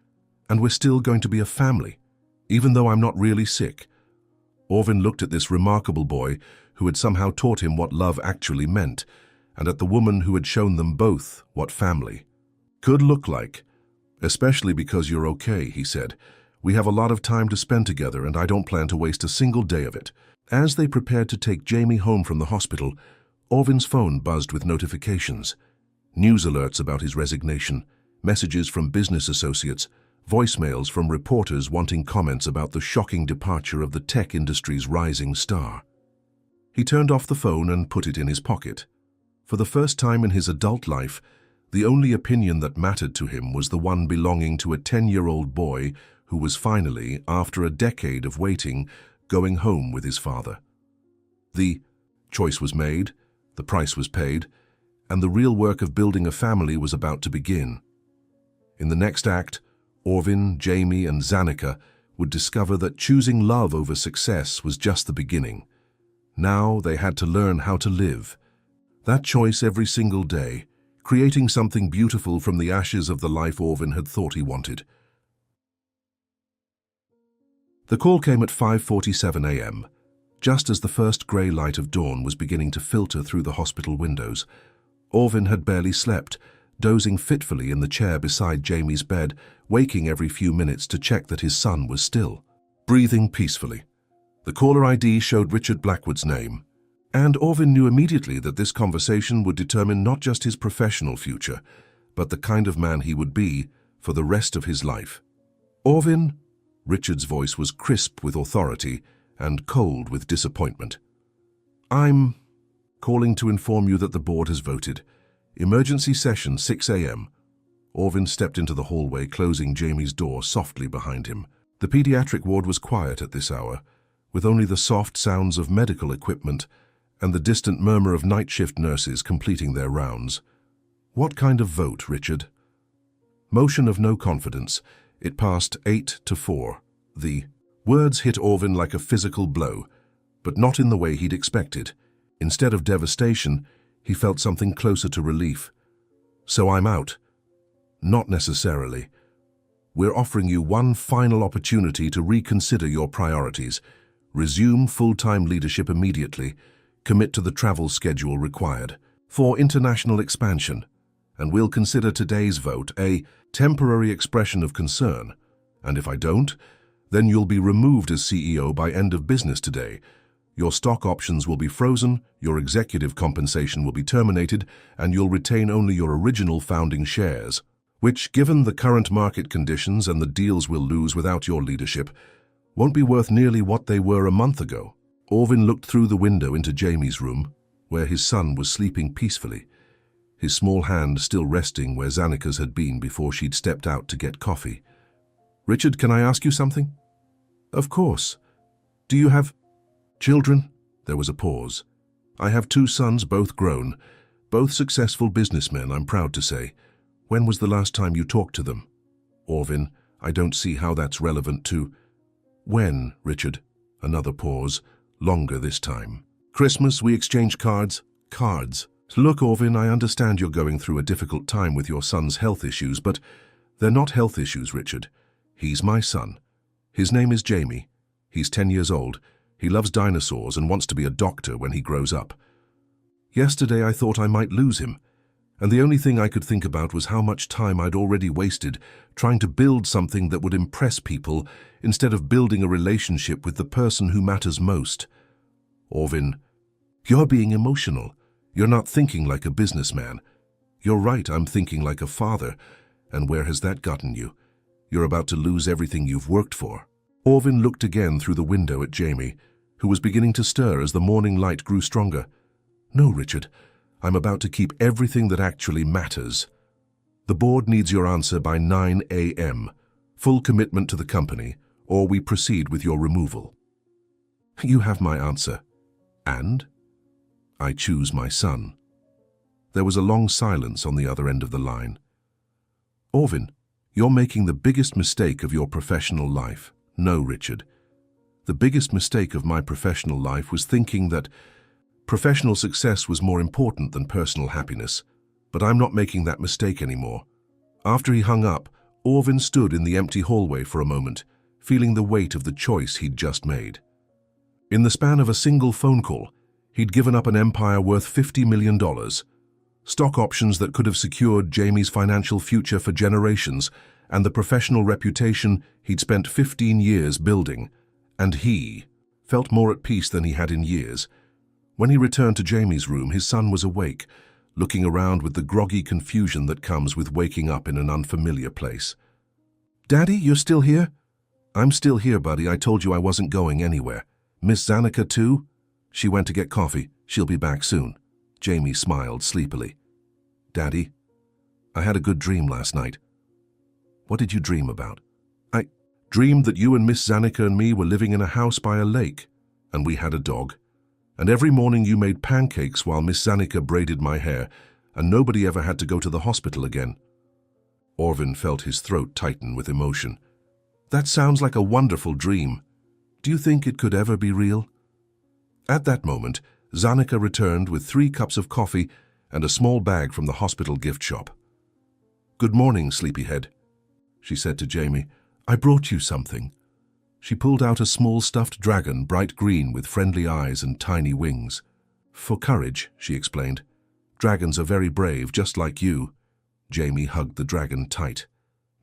And we're still going to be a family, even though I'm not really sick. Orvin looked at this remarkable boy who had somehow taught him what love actually meant, and at the woman who had shown them both what family could look like. Especially because you're okay, he said. We have a lot of time to spend together, and I don't plan to waste a single day of it. As they prepared to take Jamie home from the hospital, Orvin's phone buzzed with notifications. News alerts about his resignation, messages from business associates, voicemails from reporters wanting comments about the shocking departure of the tech industry's rising star. He turned off the phone and put it in his pocket. For the first time in his adult life, the only opinion that mattered to him was the one belonging to a 10-year-old boy who was finally, after a decade of waiting, going home with his father. The choice was made, the price was paid, and the real work of building a family was about to begin. In the next act, Orvin, Jamie, and Zanika would discover that choosing love over success was just the beginning. Now they had to learn how to live. That choice every single day, creating something beautiful from the ashes of the life Orvin had thought he wanted. The call came at 5:47 a.m., just as the first grey light of dawn was beginning to filter through the hospital windows. Orvin had barely slept, dozing fitfully in the chair beside Jamie's bed, waking every few minutes to check that his son was still breathing peacefully. The caller ID showed Richard Blackwood's name, and Orvin knew immediately that this conversation would determine not just his professional future, but the kind of man he would be for the rest of his life. Orvin? Richard's voice was crisp with authority and cold with disappointment. I'm Calling to inform you that the board has voted. Emergency session, 6 a.m. Orvin stepped into the hallway, closing Jamie's door softly behind him. The pediatric ward was quiet at this hour, with only the soft sounds of medical equipment and the distant murmur of night shift nurses completing their rounds. What kind of vote, Richard? Motion of no confidence. It passed 8-4. The words hit Orvin like a physical blow, but not in the way he'd expected. Instead of devastation, he felt something closer to relief. So I'm out. Not necessarily. We're offering you one final opportunity to reconsider your priorities. Resume full-time leadership immediately. Commit to the travel schedule required for international expansion. And we'll consider today's vote a temporary expression of concern. And if I don't, then you'll be removed as CEO by end of business today. Your stock options will be frozen, your executive compensation will be terminated, and you'll retain only your original founding shares, which, given the current market conditions and the deals we'll lose without your leadership, won't be worth nearly what they were a month ago. Orvin looked through the window into Jamie's room, where his son was sleeping peacefully, his small hand still resting where Zanika's had been before she'd stepped out to get coffee. Richard, can I ask you something? Of course. Do you have children? There was a pause. I have 2 sons, both grown, both successful businessmen, I'm proud to say. When was the last time you talked to them? Orvin, I don't see how that's relevant to... When, Richard? Another pause, longer this time. Christmas, we exchange cards. Cards. Look, Orvin, I understand you're going through a difficult time with your son's health issues, but they're not health issues, Richard. He's my son. His name is Jamie. He's 10 years old. He loves dinosaurs and wants to be a doctor when he grows up. Yesterday I thought I might lose him, and the only thing I could think about was how much time I'd already wasted trying to build something that would impress people instead of building a relationship with the person who matters most. Orvin, you're being emotional. You're not thinking like a businessman. You're right, I'm thinking like a father. And where has that gotten you? You're about to lose everything you've worked for. Orvin looked again through the window at Jamie, who was beginning to stir as the morning light grew stronger. No, Richard, I'm about to keep everything that actually matters. The board needs your answer by 9 a.m. Full commitment to the company, or we proceed with your removal. You have my answer. And? I choose my son. There was a long silence on the other end of the line. Orvin, you're making the biggest mistake of your professional life. No, Richard. The biggest mistake of my professional life was thinking that professional success was more important than personal happiness. But I'm not making that mistake anymore. After he hung up, Orvin stood in the empty hallway for a moment, feeling the weight of the choice he'd just made. In the span of a single phone call, he'd given up an empire worth $50 million, stock options that could have secured Jamie's financial future for generations, and the professional reputation he'd spent 15 years building. And he felt more at peace than he had in years. When he returned to Jamie's room, his son was awake, looking around with the groggy confusion that comes with waking up in an unfamiliar place. Daddy, you're still here? I'm still here, buddy. I told you I wasn't going anywhere. Miss Zanika too? She went to get coffee. She'll be back soon. Jamie smiled sleepily. Daddy, I had a good dream last night. What did you dream about? I dreamed that you and Miss Zanika and me were living in a house by a lake, and we had a dog. And every morning you made pancakes while Miss Zanika braided my hair, and nobody ever had to go to the hospital again. Orvin felt his throat tighten with emotion. That sounds like a wonderful dream. Do you think it could ever be real? At that moment, Zanika returned with 3 cups of coffee and a small bag from the hospital gift shop. Good morning, sleepyhead, she said to Jamie. I brought you something. She pulled out a small stuffed dragon, bright green with friendly eyes and tiny wings. For courage, she explained. Dragons are very brave, just like you. Jamie hugged the dragon tight.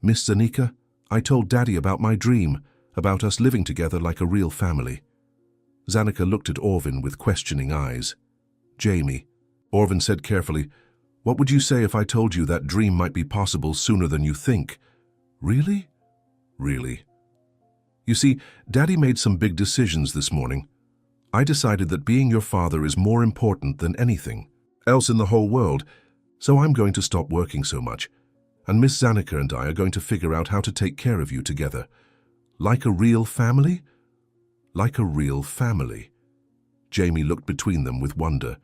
Miss Zanika, I told Daddy about my dream, about us living together like a real family. Zanika looked at Orvin with questioning eyes. Jamie, Orvin said carefully, what would you say if I told you that dream might be possible sooner than you think? Really? Really. You see, Daddy made some big decisions this morning. I decided that being your father is more important than anything else in the whole world, so I'm going to stop working so much, and Miss Zanika and I are going to figure out how to take care of you together. Like a real family? Like a real family. Jamie looked between them with wonder.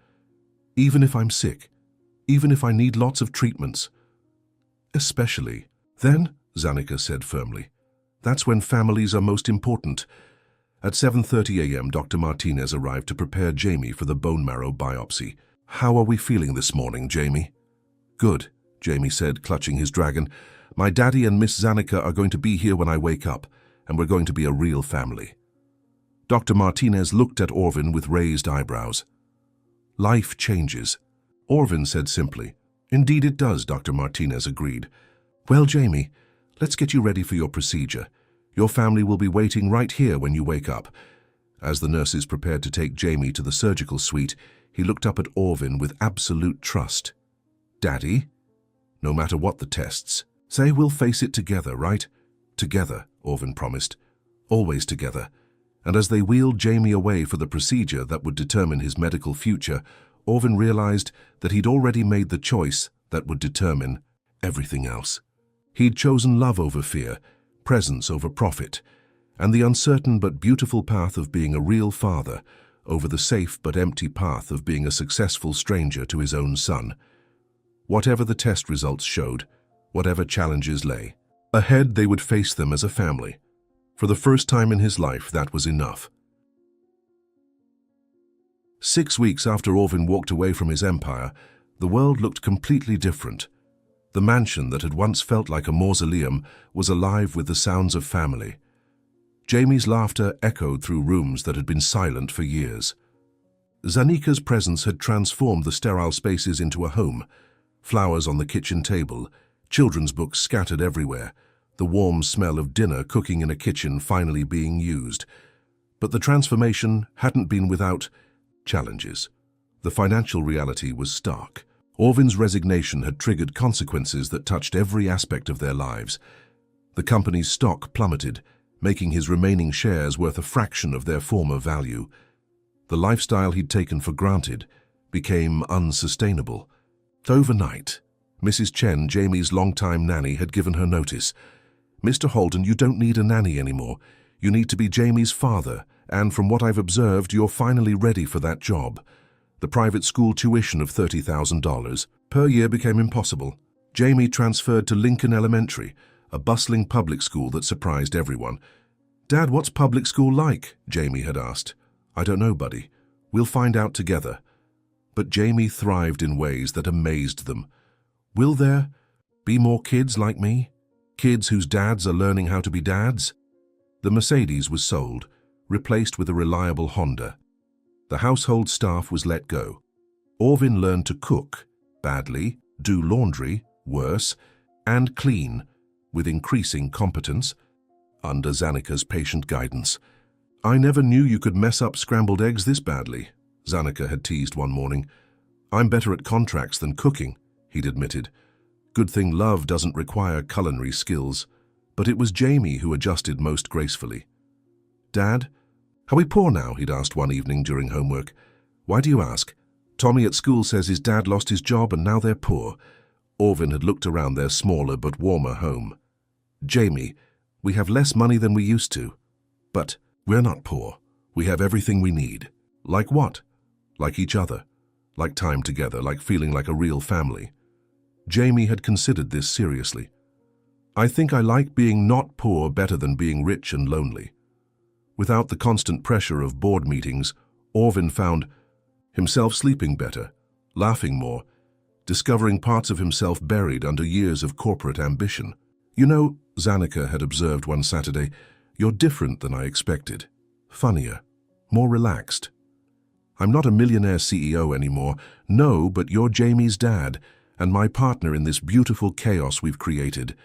Even if I'm sick, even if I need lots of treatments. Especially. Then, Zanika said firmly, that's when families are most important. At 7:30 a.m., Dr. Martinez arrived to prepare Jamie for the bone marrow biopsy. How are we feeling this morning, Jamie? Good, Jamie said, clutching his dragon. My daddy and Miss Zanika are going to be here when I wake up, and we're going to be a real family. Dr. Martinez looked at Orvin with raised eyebrows. Life changes, Orvin said simply. Indeed it does, Dr. Martinez agreed. Well, Jamie, let's get you ready for your procedure. Your family will be waiting right here when you wake up. As the nurses prepared to take Jamie to the surgical suite, he looked up at Orvin with absolute trust. Daddy? No matter what the tests, say we'll face it together, right? Together, Orvin promised. Always together. And as they wheeled Jamie away for the procedure that would determine his medical future, Orvin realized that he'd already made the choice that would determine everything else. He'd chosen love over fear, presence over profit, and the uncertain but beautiful path of being a real father over the safe but empty path of being a successful stranger to his own son. Whatever the test results showed, whatever challenges lay ahead, they would face them as a family. For the first time in his life, that was enough. 6 weeks after Orvin walked away from his empire, the world looked completely different. The mansion that had once felt like a mausoleum was alive with the sounds of family. Jamie's laughter echoed through rooms that had been silent for years. Zanika's presence had transformed the sterile spaces into a home. Flowers on the kitchen table, children's books scattered everywhere, the warm smell of dinner cooking in a kitchen finally being used. But the transformation hadn't been without challenges. The financial reality was stark. Orvin's resignation had triggered consequences that touched every aspect of their lives. The company's stock plummeted, making his remaining shares worth a fraction of their former value. The lifestyle he'd taken for granted became unsustainable. Overnight, Mrs. Chen, Jamie's longtime nanny, had given her notice. Mr. Holden, you don't need a nanny anymore. You need to be Jamie's father, and from what I've observed, you're finally ready for that job. The private school tuition of $30,000 per year became impossible. Jamie transferred to Lincoln Elementary, a bustling public school that surprised everyone. Dad, what's public school like? Jamie had asked. I don't know, buddy. We'll find out together. But Jamie thrived in ways that amazed them. Will there be more kids like me? Kids whose dads are learning how to be dads? The Mercedes was sold, replaced with a reliable Honda. The household staff was let go. Orvin learned to cook, badly, do laundry, worse, and clean, with increasing competence, under Zanika's patient guidance. I never knew you could mess up scrambled eggs this badly, Zanika had teased one morning. I'm better at contracts than cooking, he'd admitted. Good thing love doesn't require culinary skills. But it was Jamie who adjusted most gracefully. Dad, are we poor now? He'd asked one evening during homework. Why do you ask? Tommy at school says his dad lost his job and now they're poor. Orvin had looked around their smaller but warmer home. Jamie, we have less money than we used to. But we're not poor. We have everything we need. Like what? Like each other. Like time together, like feeling like a real family. Jamie had considered this seriously. I think I like being not poor better than being rich and lonely. Without the constant pressure of board meetings, Orvin found himself sleeping better, laughing more, discovering parts of himself buried under years of corporate ambition. You know, Zanika had observed one Saturday, you're different than I expected. Funnier, more relaxed. I'm not a millionaire CEO anymore, no, but you're Jamie's dad and my partner in this beautiful chaos we've created.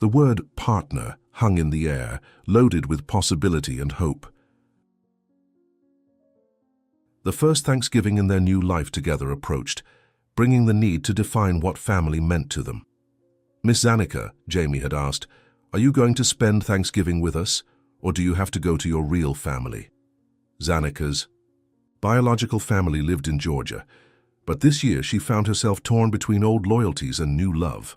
The word partner hung in the air, loaded with possibility and hope. The first Thanksgiving in their new life together approached, bringing the need to define what family meant to them. Miss Zanika, Jamie had asked, are you going to spend Thanksgiving with us, or do you have to go to your real family? Zanika's biological family lived in Georgia, but this year she found herself torn between old loyalties and new love.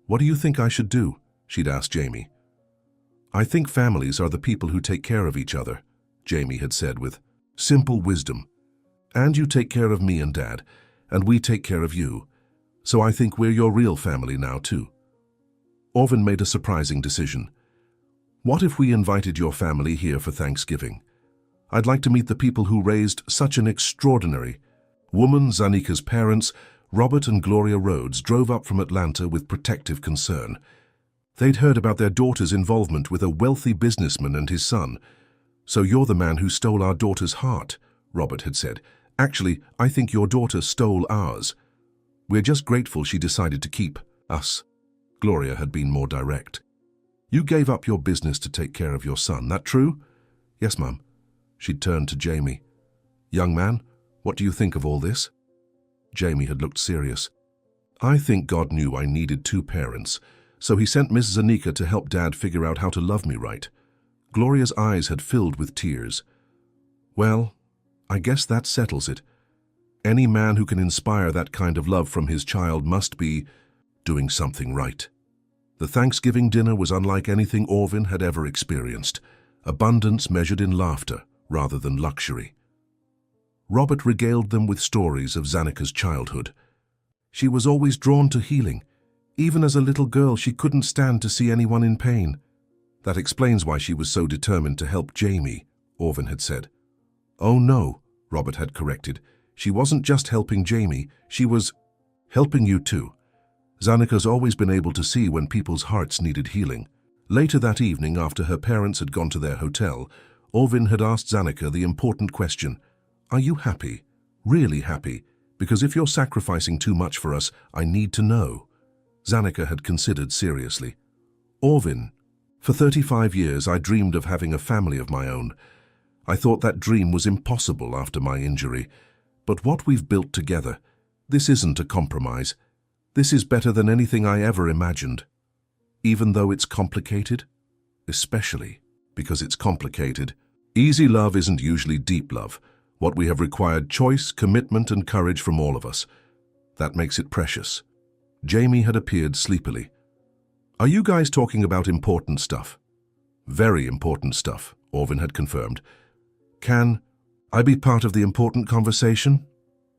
"What do you think I should do?" she'd asked Jamie. "I think families are the people who take care of each other," Jamie had said with simple wisdom. "And you take care of me and Dad, and we take care of you. So I think we're your real family now too." Orvin made a surprising decision. "What if we invited your family here for Thanksgiving? I'd like to meet the people who raised such an extraordinary woman." Zanika's parents, Robert and Gloria Rhodes, drove up from Atlanta with protective concern. They'd heard about their daughter's involvement with a wealthy businessman and his son. "So you're the man who stole our daughter's heart," Robert had said. "Actually, I think your daughter stole ours. We're just grateful she decided to keep us." Gloria had been more direct. "You gave up your business to take care of your son, that true?" "Yes, Mum." She'd turned to Jamie. "Young man, what do you think of all this?" Jamie had looked serious. "I think God knew I needed two parents, so he sent Miss Zanika to help Dad figure out how to love me right." Gloria's eyes had filled with tears. "Well, I guess that settles it. Any man who can inspire that kind of love from his child must be doing something right." The Thanksgiving dinner was unlike anything Orvin had ever experienced. Abundance measured in laughter rather than luxury. Robert regaled them with stories of Zanika's childhood. "She was always drawn to healing. Even as a little girl, she couldn't stand to see anyone in pain. That explains why she was so determined to help Jamie," Orvin had said. "Oh no," Robert had corrected. "She wasn't just helping Jamie, she was helping you too. Zanika's always been able to see when people's hearts needed healing." Later that evening, after her parents had gone to their hotel, Orvin had asked Zanika the important question, "Are you happy? Really happy? Because if you're sacrificing too much for us, I need to know." Zanika had considered seriously. "Orvin, for 35 years I dreamed of having a family of my own. I thought that dream was impossible after my injury. But what we've built together, this isn't a compromise. This is better than anything I ever imagined. Even though it's complicated, especially because it's complicated. Easy love isn't usually deep love. What we have required choice, commitment, and courage from all of us. That makes it precious." Jamie had appeared sleepily. "Are you guys talking about important stuff?" "Very important stuff," Orvin had confirmed. "Can I be part of the important conversation?"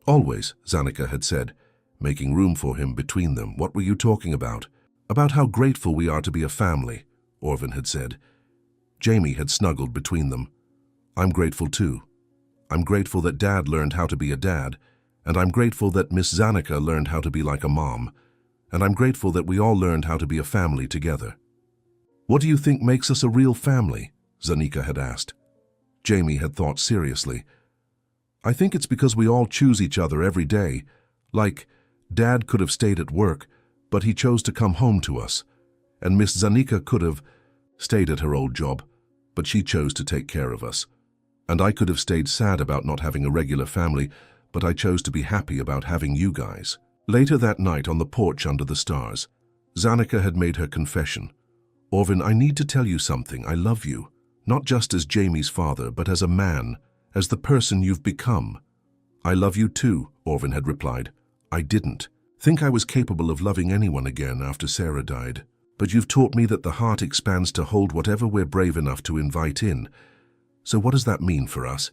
"Always," Zanika had said, making room for him between them. "What were you talking about?" "About how grateful we are to be a family," Orvin had said. Jamie had snuggled between them. "I'm grateful too. I'm grateful that Dad learned how to be a dad, and I'm grateful that Miss Zanika learned how to be like a mom, and I'm grateful that we all learned how to be a family together." "What do you think makes us a real family?" Zanika had asked. Jamie had thought seriously. "I think it's because we all choose each other every day. Like, Dad could have stayed at work, but he chose to come home to us. And Miss Zanika could have stayed at her old job, but she chose to take care of us. And I could have stayed sad about not having a regular family, but I chose to be happy about having you guys." Later that night on the porch under the stars, Zanika had made her confession. "Orvin, I need to tell you something. I love you, not just as Jamie's father, but as a man, as the person you've become." "I love you too," Orvin had replied. "I didn't think I was capable of loving anyone again after Sarah died. But you've taught me that the heart expands to hold whatever we're brave enough to invite in. So what does that mean for us?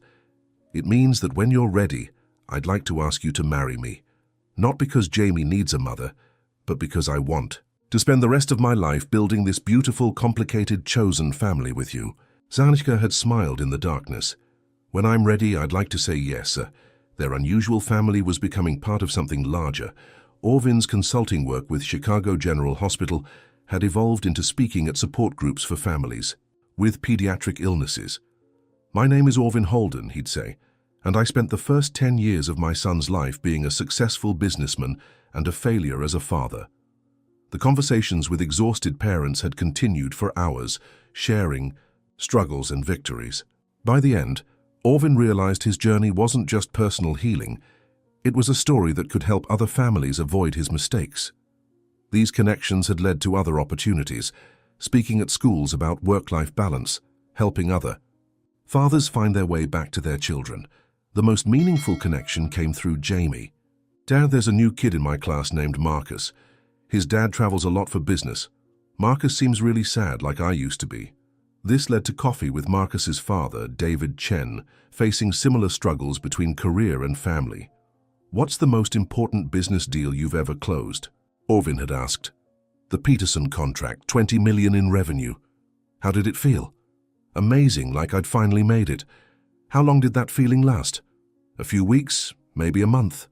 It means that when you're ready, I'd like to ask you to marry me. Not because Jamie needs a mother, but because I want to spend the rest of my life building this beautiful, complicated, chosen family with you." Zanika had smiled in the darkness. "When I'm ready, I'd like to say yes." Their unusual family was becoming part of something larger. Orvin's consulting work with Chicago General Hospital had evolved into speaking at support groups for families with pediatric illnesses. "My name is Orvin Holden," he'd say, "and I spent the first 10 years of my son's life being a successful businessman and a failure as a father." The conversations with exhausted parents had continued for hours, sharing struggles and victories. By the end, Orvin realized his journey wasn't just personal healing. It was a story that could help other families avoid his mistakes. These connections had led to other opportunities, speaking at schools about work-life balance, helping other fathers find their way back to their children, The most meaningful connection came through Jamie. "Dad, there's a new kid in my class named Marcus. His dad travels a lot for business. Marcus seems really sad, like I used to be." This led to coffee with Marcus's father, David Chen, facing similar struggles between career and family. "What's the most important business deal you've ever closed?" Orvin had asked. "The Peterson contract, 20 million in revenue." "How did it feel?" "Amazing, like I'd finally made it." "How long did that feeling last?" "A few weeks, maybe a month."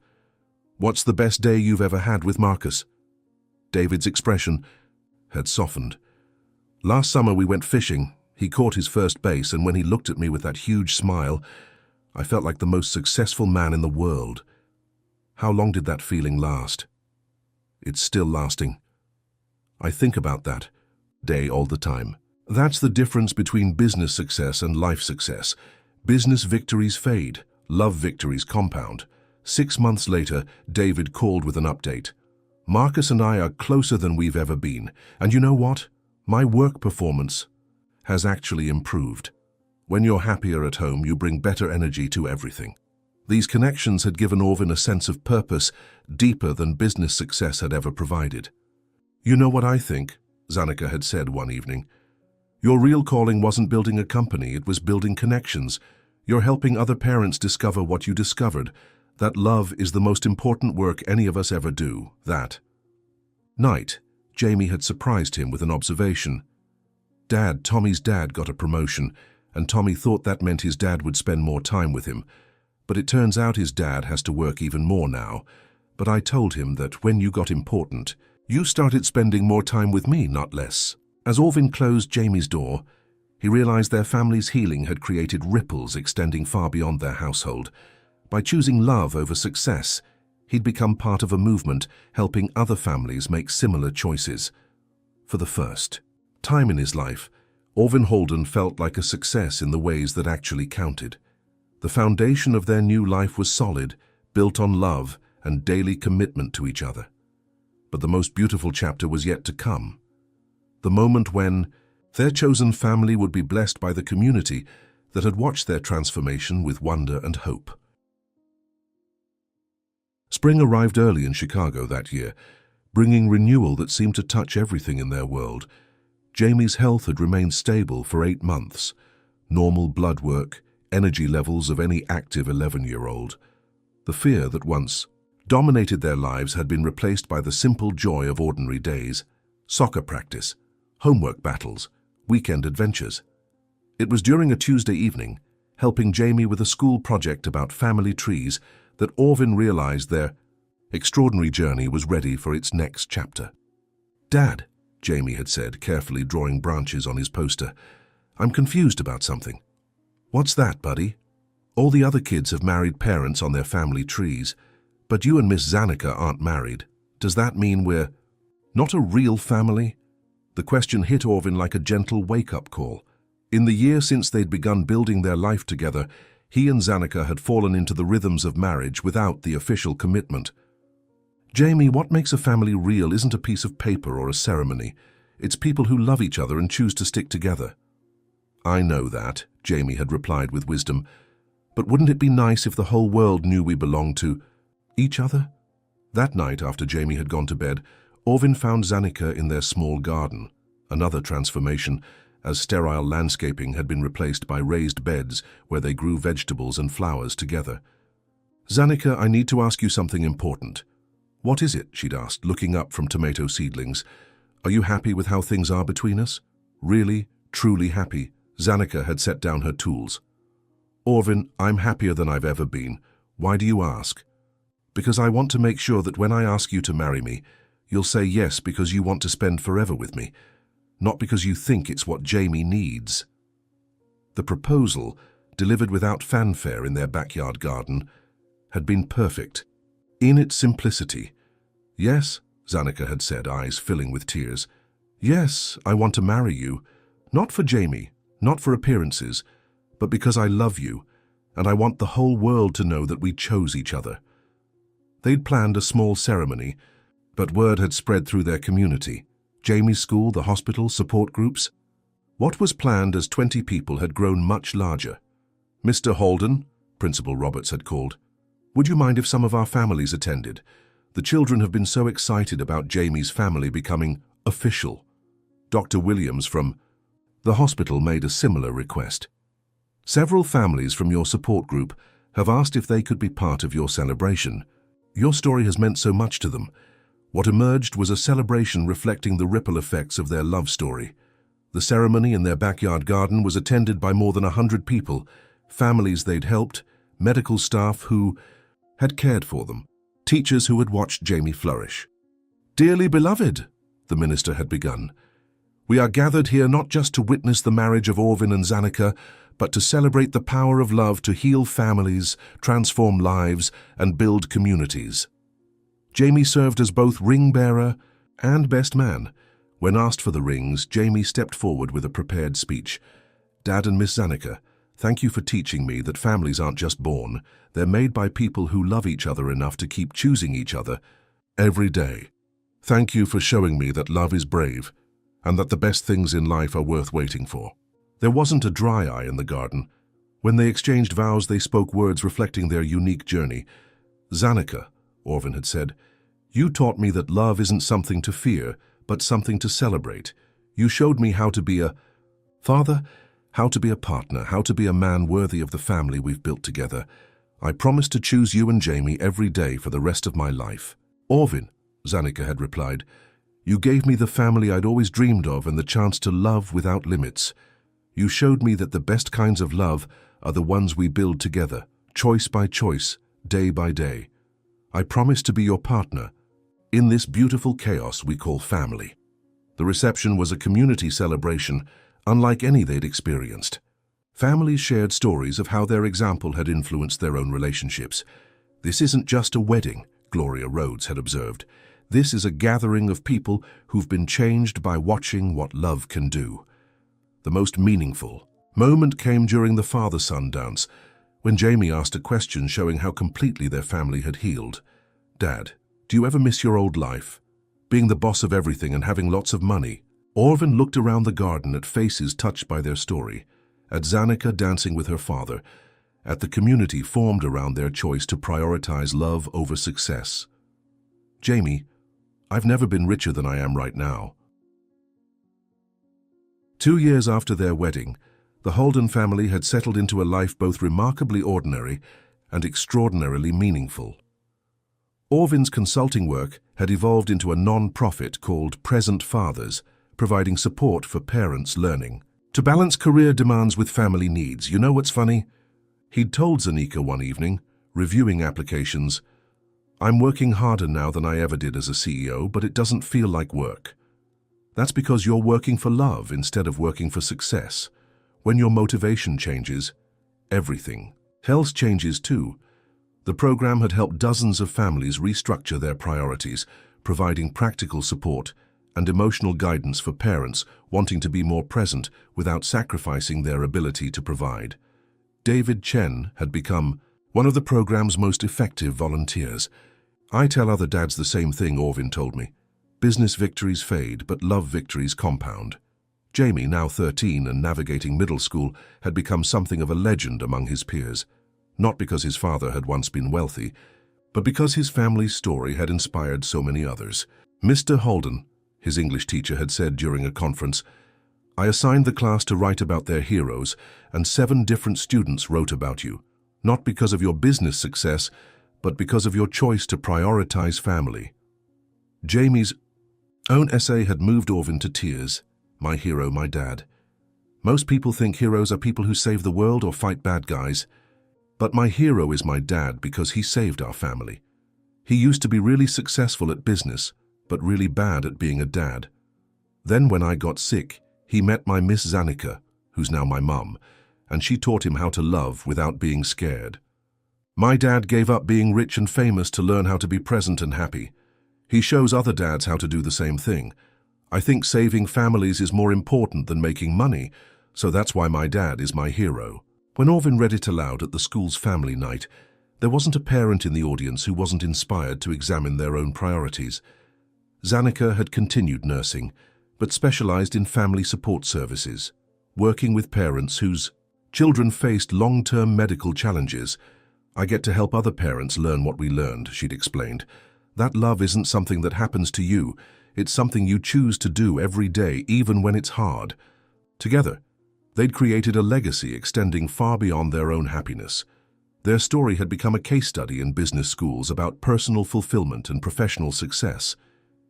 "What's the best day you've ever had with Marcus?" David's expression had softened. "Last summer we went fishing. He caught his first base, and when he looked at me with that huge smile, I felt like the most successful man in the world." "How long did that feeling last?" "It's still lasting. I think about that day all the time." That's the difference between business success and life success. Business victories fade, love victories compound. 6 months later, David called with an update. "Marcus and I are closer than we've ever been. And you know what? My work performance has actually improved. When you're happier at home, you bring better energy to everything." These connections had given Orvin a sense of purpose deeper than business success had ever provided. "You know what I think?" Zanika had said one evening. "Your real calling wasn't building a company, it was building connections. You're helping other parents discover what you discovered. That love is the most important work any of us ever do." That night, Jamie had surprised him with an observation. "Dad, Tommy's dad got a promotion, and Tommy thought that meant his dad would spend more time with him. But it turns out his dad has to work even more now. But I told him that when you got important, you started spending more time with me, not less." As Orvin closed Jamie's door, he realized their family's healing had created ripples extending far beyond their household. By choosing love over success, he'd become part of a movement helping other families make similar choices. For the first time in his life, Orvin Holden felt like a success in the ways that actually counted. The foundation of their new life was solid, built on love and daily commitment to each other. But the most beautiful chapter was yet to come. The moment when their chosen family would be blessed by the community that had watched their transformation with wonder and hope. Spring arrived early in Chicago that year, bringing renewal that seemed to touch everything in their world. Jamie's health had remained stable for 8 months. Normal blood work, energy levels of any active 11-year-old. The fear that once dominated their lives had been replaced by the simple joy of ordinary days. Soccer practice, homework battles, weekend adventures. It was during a Tuesday evening, helping Jamie with a school project about family trees, that Orvin realized their extraordinary journey was ready for its next chapter. "Dad," Jamie had said, carefully drawing branches on his poster, "I'm confused about something." "What's that, buddy?" "All the other kids have married parents on their family trees, but you and Miss Zanika aren't married. Does that mean we're not a real family?" The question hit Orvin like a gentle wake-up call. In the year since they'd begun building their life together, he and Zanika had fallen into the rhythms of marriage without the official commitment. "Jamie, what makes a family real isn't a piece of paper or a ceremony. It's people who love each other and choose to stick together." "I know that," Jamie had replied with wisdom. "But wouldn't it be nice if the whole world knew we belonged to each other?" That night, after Jamie had gone to bed, Orvin found Zanika in their small garden. Another transformation, as sterile landscaping had been replaced by raised beds where they grew vegetables and flowers together. "Zanika, I need to ask you something important." "What is it?" she'd asked, looking up from tomato seedlings. "Are you happy with how things are between us?" "Really, truly happy." Zanika had set down her tools. "Orvin, I'm happier than I've ever been. Why do you ask?" "Because I want to make sure that when I ask you to marry me, you'll say yes because you want to spend forever with me, not because you think it's what Jamie needs." The proposal, delivered without fanfare in their backyard garden, had been perfect. In its simplicity. "Yes," Zanika had said, eyes filling with tears. "Yes, I want to marry you. Not for Jamie, not for appearances, but because I love you, and I want the whole world to know that we chose each other." They'd planned a small ceremony, but word had spread through their community. Jamie's school, the hospital, support groups. What was planned as 20 people had grown much larger. "Mr. Holden, Principal Roberts had called. "Would you mind if some of our families attended? The children have been so excited about Jamie's family becoming official." Dr. Williams from the hospital made a similar request. "Several families from your support group have asked if they could be part of your celebration. Your story has meant so much to them." What emerged was a celebration reflecting the ripple effects of their love story. The ceremony in their backyard garden was attended by more than 100 people, families they'd helped, medical staff who had cared for them, teachers who had watched Jamie flourish. "Dearly beloved," the minister had begun, "we are gathered here not just to witness the marriage of Orvin and Zanika, but to celebrate the power of love to heal families, transform lives, and build communities." Jamie served as both ring-bearer and best man. When asked for the rings, Jamie stepped forward with a prepared speech. "Dad and Miss Zanika, thank you for teaching me that families aren't just born, they're made by people who love each other enough to keep choosing each other every day. Thank you for showing me that love is brave, and that the best things in life are worth waiting for." There wasn't a dry eye in the garden. When they exchanged vows, they spoke words reflecting their unique journey. "Zanika," Orvin had said, "you taught me that love isn't something to fear, but something to celebrate. You showed me how to be a father, how to be a partner, how to be a man worthy of the family we've built together. I promise to choose you and Jamie every day for the rest of my life." "Orvin," Zanika had replied, "you gave me the family I'd always dreamed of and the chance to love without limits. You showed me that the best kinds of love are the ones we build together, choice by choice, day by day. I promise to be your partner in this beautiful chaos we call family." The reception was a community celebration, unlike any they'd experienced. Families shared stories of how their example had influenced their own relationships. "This isn't just a wedding," Gloria Rhodes had observed. "This is a gathering of people who've been changed by watching what love can do." The most meaningful moment came during the father-son dance, when Jamie asked a question showing how completely their family had healed. "Dad, do you ever miss your old life? Being the boss of everything and having lots of money?" Orvin looked around the garden at faces touched by their story, at Zanika dancing with her father, at the community formed around their choice to prioritize love over success. "Jamie, I've never been richer than I am right now." 2 years after their wedding, the Holden family had settled into a life both remarkably ordinary and extraordinarily meaningful. Orvin's consulting work had evolved into a non-profit called Present Fathers, providing support for parents learning to balance career demands with family needs. "You know what's funny?" he'd told Zanika one evening, reviewing applications. "I'm working harder now than I ever did as a CEO, but it doesn't feel like work. That's because you're working for love instead of working for success. When your motivation changes, everything else changes too." The program had helped dozens of families restructure their priorities, providing practical support and emotional guidance for parents wanting to be more present without sacrificing their ability to provide. David Chen had become one of the program's most effective volunteers. "I tell other dads the same thing," Orvin told me. "Business victories fade, but love victories compound." Jamie, now 13 and navigating middle school, had become something of a legend among his peers, not because his father had once been wealthy, but because his family's story had inspired so many others. "Mr. Holden," his English teacher had said during a conference, "I assigned the class to write about their heroes, and 7 different students wrote about you, not because of your business success, but because of your choice to prioritize family." Jamie's own essay had moved Orvin to tears. "My hero, my dad. Most people think heroes are people who save the world or fight bad guys. But my hero is my dad because he saved our family. He used to be really successful at business, but really bad at being a dad. Then when I got sick, he met my Miss Zanika, who's now my mum, and she taught him how to love without being scared. My dad gave up being rich and famous to learn how to be present and happy. He shows other dads how to do the same thing. I think saving families is more important than making money, so that's why my dad is my hero." When Orvin read it aloud at the school's family night, there wasn't a parent in the audience who wasn't inspired to examine their own priorities. Zanika had continued nursing, but specialized in family support services, working with parents whose Children faced long-term medical challenges. I get to help other parents learn what we learned, she'd explained. That love isn't something that happens to you. It's something you choose to do every day, even when it's hard. Together, they'd created a legacy extending far beyond their own happiness. Their story had become a case study in business schools about personal fulfillment and professional success.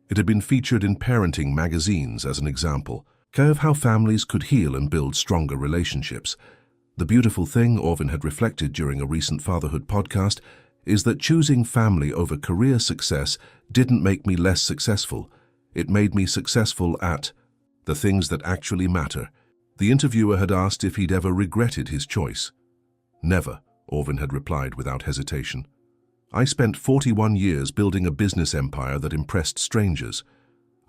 It had been featured in parenting magazines as an example of how families could heal and build stronger relationships. The beautiful thing, Orvin had reflected during a recent fatherhood podcast, is that choosing family over career success didn't make me less successful. It made me successful at the things that actually matter. The interviewer had asked if he'd ever regretted his choice. Never, Orvin had replied without hesitation. I spent 41 years building a business empire that impressed strangers.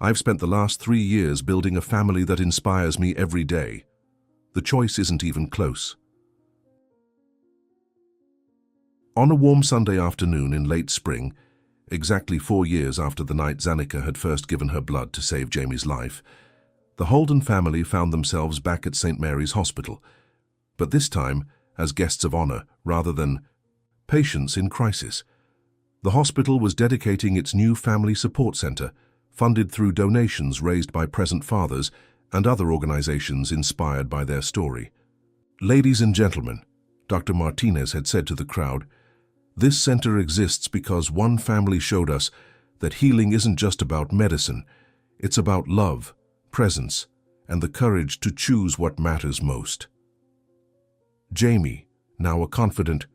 I've spent the last 3 years building a family that inspires me every day. The choice isn't even close. On a warm Sunday afternoon in late spring, exactly 4 years after the night Zanika had first given her blood to save Jamie's life, the Holden family found themselves back at St. Mary's Hospital, but this time as guests of honor rather than patients in crisis. The hospital was dedicating its new family support center, funded through donations raised by present fathers and other organizations inspired by their story. Ladies and gentlemen, Dr. Martinez had said to the crowd, this center exists because one family showed us that healing isn't just about medicine, it's about love, presence, and the courage to choose what matters most. Jamie, now a confident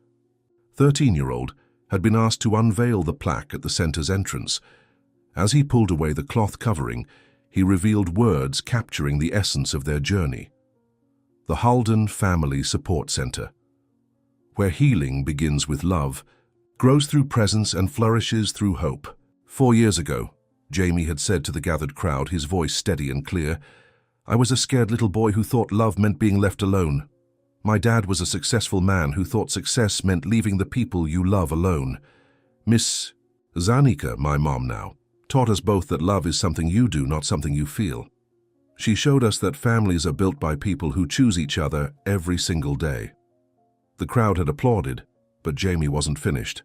13-year-old, had been asked to unveil the plaque at the center's entrance. As he pulled away the cloth covering, he revealed words capturing the essence of their journey. The Holden Family Support Center, where healing begins with love, grows through presence and flourishes through hope. 4 years ago, Jamie had said to the gathered crowd, his voice steady and clear, I was a scared little boy who thought love meant being left alone. My dad was a successful man who thought success meant leaving the people you love alone. Miss Zanika, my mom now, taught us both that love is something you do, not something you feel. She showed us that families are built by people who choose each other every single day. The crowd had applauded, but Jamie wasn't finished.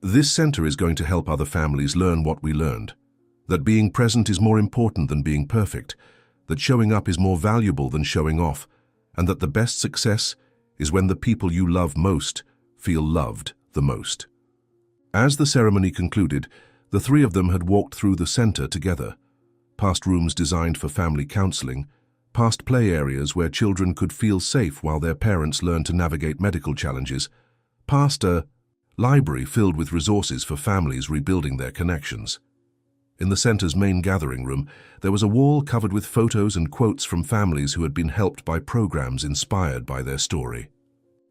This center is going to help other families learn what we learned, that being present is more important than being perfect, that showing up is more valuable than showing off, and that the best success is when the people you love most feel loved the most. As the ceremony concluded, the three of them had walked through the center together, past rooms designed for family counseling, past play areas where children could feel safe while their parents learned to navigate medical challenges, past a library filled with resources for families rebuilding their connections. In the center's main gathering room, there was a wall covered with photos and quotes from families who had been helped by programs inspired by their story.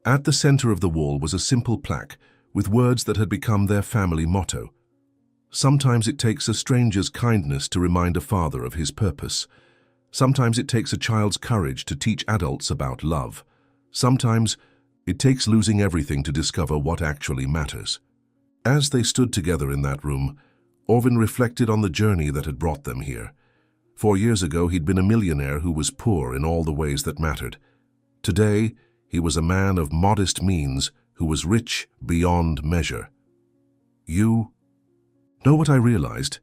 At the center of the wall was a simple plaque with words that had become their family motto. Sometimes it takes a stranger's kindness to remind a father of his purpose. Sometimes it takes a child's courage to teach adults about love. Sometimes it takes losing everything to discover what actually matters. As they stood together in that room, Orvin reflected on the journey that had brought them here. 4 years ago, he'd been a millionaire who was poor in all the ways that mattered. Today, he was a man of modest means who was rich beyond measure. You know what I realized,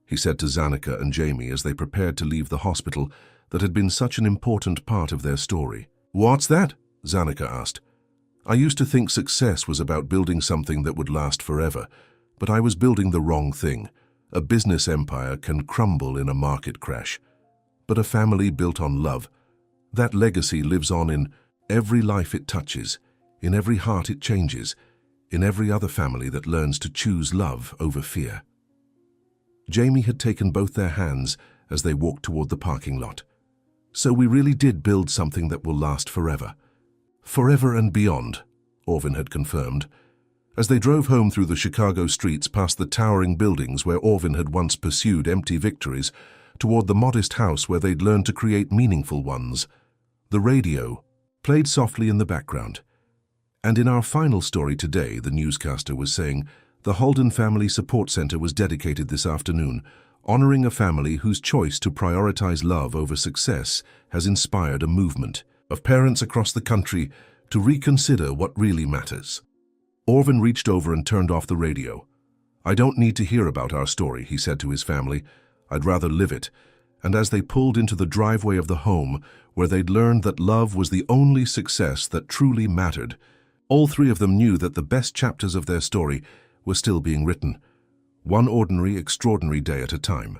he said to Zanika and Jamie as they prepared to leave the hospital that had been such an important part of their story. What's that? Zanika asked. I used to think success was about building something that would last forever, but I was building the wrong thing. A business empire can crumble in a market crash. But a family built on love, that legacy lives on in every life it touches, in every heart it changes, in every other family that learns to choose love over fear. Jamie had taken both their hands as they walked toward the parking lot. So we really did build something that will last forever. Forever and beyond, Orvin had confirmed. As they drove home through the Chicago streets past the towering buildings where Orvin had once pursued empty victories, toward the modest house where they'd learned to create meaningful ones, the radio played softly in the background. And in our final story today, the newscaster was saying, the Holden Family Support Center was dedicated this afternoon, honoring a family whose choice to prioritize love over success has inspired a movement of parents across the country to reconsider what really matters. Orvin reached over and turned off the radio. "I don't need to hear about our story," he said to his family. "I'd rather live it." And as they pulled into the driveway of the home, where they'd learned that love was the only success that truly mattered, all three of them knew that the best chapters of their story were still being written, one ordinary, extraordinary day at a time.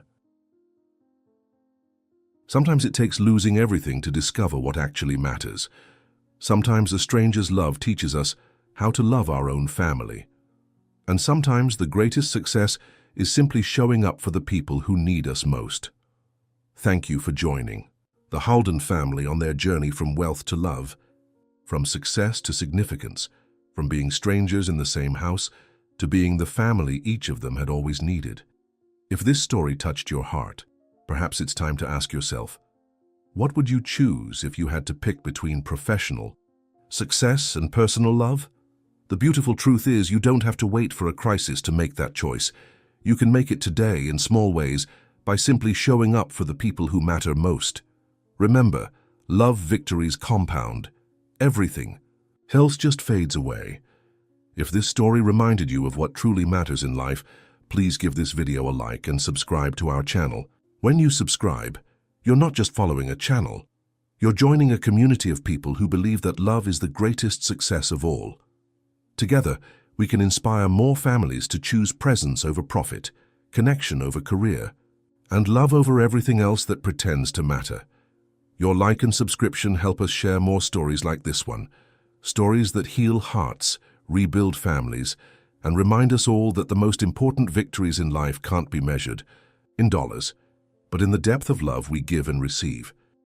Sometimes it takes losing everything to discover what actually matters. Sometimes a stranger's love teaches us how to love our own family. And sometimes the greatest success is simply showing up for the people who need us most. Thank you for joining the Halden family on their journey from wealth to love, from success to significance, from being strangers in the same house to being the family each of them had always needed. If this story touched your heart, perhaps it's time to ask yourself, what would you choose if you had to pick between professional success and personal love? The beautiful truth is you don't have to wait for a crisis to make that choice. You can make it today in small ways by simply showing up for the people who matter most. Remember, love victories compound. Everything else just fades away. If this story reminded you of what truly matters in life, please give this video a like and subscribe to our channel. When you subscribe, you're not just following a channel. You're joining a community of people who believe that love is the greatest success of all. Together, we can inspire more families to choose presence over profit, connection over career, and love over everything else that pretends to matter. Your like and subscription help us share more stories like this one, stories that heal hearts, rebuild families, and remind us all that the most important victories in life can't be measured in dollars, but in the depth of love we give and receive.